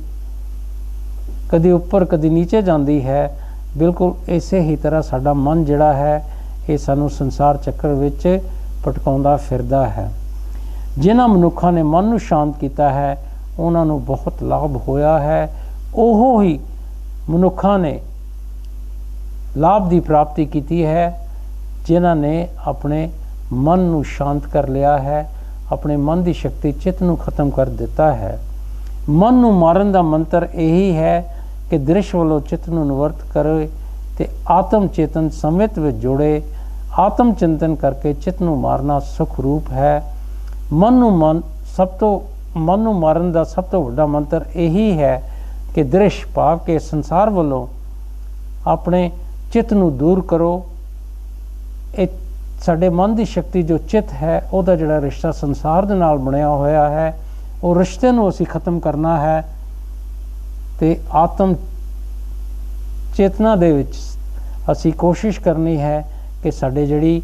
[SPEAKER 4] ਕਦੀ ਉੱਪਰ ਕਦੀ ਨੀਚੇ ਜਾਂਦੀ ਹੈ, ਬਿਲਕੁਲ ਇਸੇ ਹੀ ਤਰ੍ਹਾਂ ਸਾਡਾ ਮਨ ਜਿਹੜਾ ਹੈ ਇਹ ਸਾਨੂੰ ਸੰਸਾਰ ਚੱਕਰ ਵਿੱਚ ਭਟਕਾਉਂਦਾ ਫਿਰਦਾ ਹੈ। ਜਿਨ੍ਹਾਂ ਮਨੁੱਖਾਂ ਨੇ ਮਨ ਨੂੰ ਸ਼ਾਂਤ ਕੀਤਾ ਹੈ ਉਹਨਾਂ ਨੂੰ ਬਹੁਤ ਲਾਭ ਹੋਇਆ ਹੈ। ਉਹ ਹੀ ਮਨੁੱਖਾਂ ਨੇ ਲਾਭ ਦੀ ਪ੍ਰਾਪਤੀ ਕੀਤੀ ਹੈ ਜਿਨ੍ਹਾਂ ਨੇ ਆਪਣੇ ਮਨ ਨੂੰ ਸ਼ਾਂਤ ਕਰ ਲਿਆ ਹੈ, ਆਪਣੇ ਮਨ ਦੀ ਸ਼ਕਤੀ ਚਿੱਤ ਨੂੰ ਖਤਮ ਕਰ ਦਿੱਤਾ ਹੈ। ਮਨ ਨੂੰ ਮਾਰਨ ਦਾ ਮੰਤਰ ਇਹੀ ਹੈ ਕਿ ਦ੍ਰਿਸ਼ ਵੱਲੋਂ ਚਿੱਤ ਨੂੰ ਨਿਵਰਤ ਕਰੇ ਤੇ ਆਤਮ ਚੇਤਨ ਸਮਿਤ ਵਿੱਚ ਜੋੜੇ। ਆਤਮ ਚਿੰਤਨ ਕਰਕੇ ਚਿੱਤ ਨੂੰ ਮਾਰਨਾ ਸੁਖ ਰੂਪ ਹੈ। ਮਨ ਨੂੰ ਮਾਰਨ ਦਾ ਸਭ ਤੋਂ ਵੱਡਾ ਮੰਤਰ ਇਹੀ ਹੈ ਕਿ ਦ੍ਰਿਸ਼ ਭਾਵ ਕੇ ਸੰਸਾਰ ਵੱਲੋਂ ਆਪਣੇ ਚਿੱਤ ਨੂੰ ਦੂਰ ਕਰੋ। ਇਹ ਸਾਡੇ ਮਨ ਦੀ ਸ਼ਕਤੀ ਜੋ ਚਿੱਤ ਹੈ ਉਹਦਾ ਜਿਹੜਾ ਰਿਸ਼ਤਾ ਸੰਸਾਰ ਦੇ ਨਾਲ ਬਣਿਆ ਹੋਇਆ ਹੈ ਉਹ ਰਿਸ਼ਤੇ ਨੂੰ ਅਸੀਂ ਖਤਮ ਕਰਨਾ ਹੈ ਤੇ ਆਤਮ ਚੇਤਨਾ ਦੇ ਵਿੱਚ ਅਸੀਂ ਕੋਸ਼ਿਸ਼ ਕਰਨੀ ਹੈ ਕਿ ਸਾਡੇ ਜਿਹੜੀ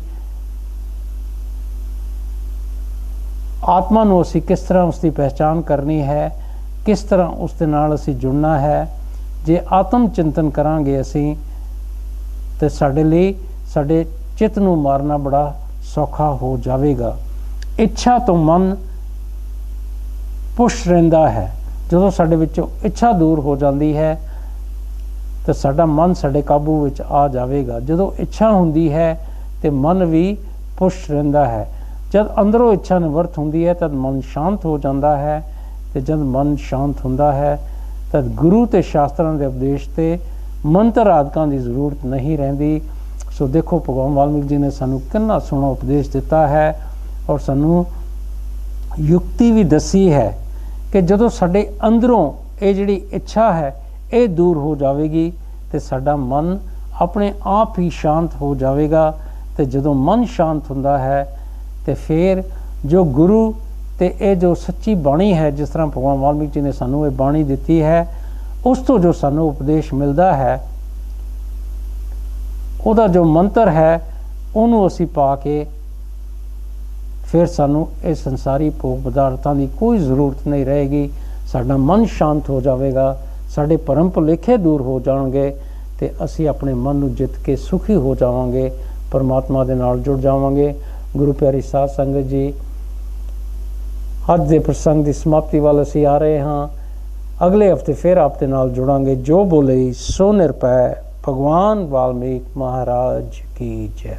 [SPEAKER 4] ਆਤਮਾ ਨੂੰ ਅਸੀਂ ਕਿਸ ਤਰ੍ਹਾਂ ਉਸ ਦੀ ਪਹਿਚਾਣ ਕਰਨੀ ਹੈ, ਕਿਸ ਤਰ੍ਹਾਂ ਉਸ ਦੇ ਨਾਲ ਅਸੀਂ ਜੁੜਨਾ ਹੈ। ਜੇ ਆਤਮ ਚਿੰਤਨ ਕਰਾਂਗੇ ਅਸੀਂ ਤੇ ਸਾਡੇ ਲਈ ਸਾਡੇ ਚਿੱਤ ਨੂੰ ਮਾਰਨਾ ਬੜਾ ਸੌਖਾ ਹੋ ਜਾਵੇਗਾ। ਇੱਛਾ ਤੋਂ ਮਨ ਪੁਸ਼ ਰਹਿੰਦਾ ਹੈ। ਜਦੋਂ ਸਾਡੇ ਵਿੱਚੋਂ ਇੱਛਾ ਦੂਰ ਹੋ ਜਾਂਦੀ ਹੈ ਤਾਂ ਸਾਡਾ ਮਨ ਸਾਡੇ ਕਾਬੂ ਵਿੱਚ ਆ ਜਾਵੇਗਾ। ਜਦੋਂ ਇੱਛਾ ਹੁੰਦੀ ਹੈ ਤੇ ਮਨ ਵੀ ਪੁਸ਼ ਰਹਿੰਦਾ ਹੈ। ਜਦ ਅੰਦਰੋਂ ਇੱਛਾ ਨਿਵਰਤ ਹੁੰਦੀ ਹੈ ਤਦ ਮਨ ਸ਼ਾਂਤ ਹੋ ਜਾਂਦਾ ਹੈ ਤੇ ਜਦ ਮਨ ਸ਼ਾਂਤ ਹੁੰਦਾ ਹੈ ਤਦ ਗੁਰੂ ਤੇ ਸ਼ਾਸਤਰਾਂ ਦੇ ਉਪਦੇਸ਼ ਤੇ ਮੰਤਰ ਆਦਿਕਾਂ ਦੀ ਜ਼ਰੂਰਤ ਨਹੀਂ ਰਹਿੰਦੀ। ਸੋ ਦੇਖੋ ਭਗਵਾਨ ਵਾਲਮੀਕ ਜੀ ਨੇ ਸਾਨੂੰ ਕਿੰਨਾ ਸੋਹਣਾ ਉਪਦੇਸ਼ ਦਿੱਤਾ ਹੈ ਔਰ ਸਾਨੂੰ ਯੁਕਤੀ ਵੀ ਦੱਸੀ ਹੈ ਕਿ ਜਦੋਂ ਸਾਡੇ ਅੰਦਰੋਂ ਇਹ ਜਿਹੜੀ ਇੱਛਾ ਹੈ ਇਹ ਦੂਰ ਹੋ ਜਾਵੇਗੀ ਤੇ ਸਾਡਾ ਮਨ ਆਪਣੇ ਆਪ ਹੀ ਸ਼ਾਂਤ ਹੋ ਜਾਵੇਗਾ। ਤੇ ਜਦੋਂ ਮਨ ਸ਼ਾਂਤ ਹੁੰਦਾ ਹੈ ਤੇ ਫਿਰ ਜੋ ਗੁਰੂ ਤੇ ਇਹ ਜੋ ਸੱਚੀ ਬਾਣੀ ਹੈ, ਜਿਸ ਤਰ੍ਹਾਂ ਭਗਵਾਨ ਵਾਲਮੀਕ ਜੀ ਨੇ ਸਾਨੂੰ ਇਹ ਬਾਣੀ ਦਿੱਤੀ ਹੈ, ਉਸ ਤੋਂ ਜੋ ਸਾਨੂੰ ਉਪਦੇਸ਼ ਮਿਲਦਾ ਹੈ ਉਹਦਾ ਜੋ ਮੰਤਰ ਹੈ ਉਹਨੂੰ ਅਸੀਂ ਪਾ ਕੇ ਫਿਰ ਸਾਨੂੰ ਇਹ ਸੰਸਾਰੀ ਭੋਗ ਪਦਾਰਥਾਂ ਦੀ ਕੋਈ ਜ਼ਰੂਰਤ ਨਹੀਂ ਰਹੇਗੀ। ਸਾਡਾ ਮਨ ਸ਼ਾਂਤ ਹੋ ਜਾਵੇਗਾ, ਸਾਡੇ ਭਰਮ ਭੁਲੇਖੇ ਦੂਰ ਹੋ ਜਾਣਗੇ ਤੇ ਅਸੀਂ ਆਪਣੇ ਮਨ ਨੂੰ ਜਿੱਤ ਕੇ ਸੁਖੀ ਹੋ ਜਾਵਾਂਗੇ, ਪਰਮਾਤਮਾ ਦੇ ਨਾਲ ਜੁੜ ਜਾਵਾਂਗੇ। ਗੁਰੂ ਪਿਆਰੀ ਸਾਧ ਸੰਗਤ ਜੀ, ਅੱਜ ਦੇ ਪ੍ਰਸੰਗ ਦੀ ਸਮਾਪਤੀ ਵੱਲ ਅਸੀਂ ਆ ਰਹੇ ਹਾਂ। ਅਗਲੇ ਹਫਤੇ ਫਿਰ ਆਪ ਦੇ ਨਾਲ ਜੁੜਾਂਗੇ। ਜੋ ਬੋਲੇ ਸੋ ਨਿਰਭੈ। ਭਗਵਾਨ ਵਾਲਮੀਕ महाराज की जय।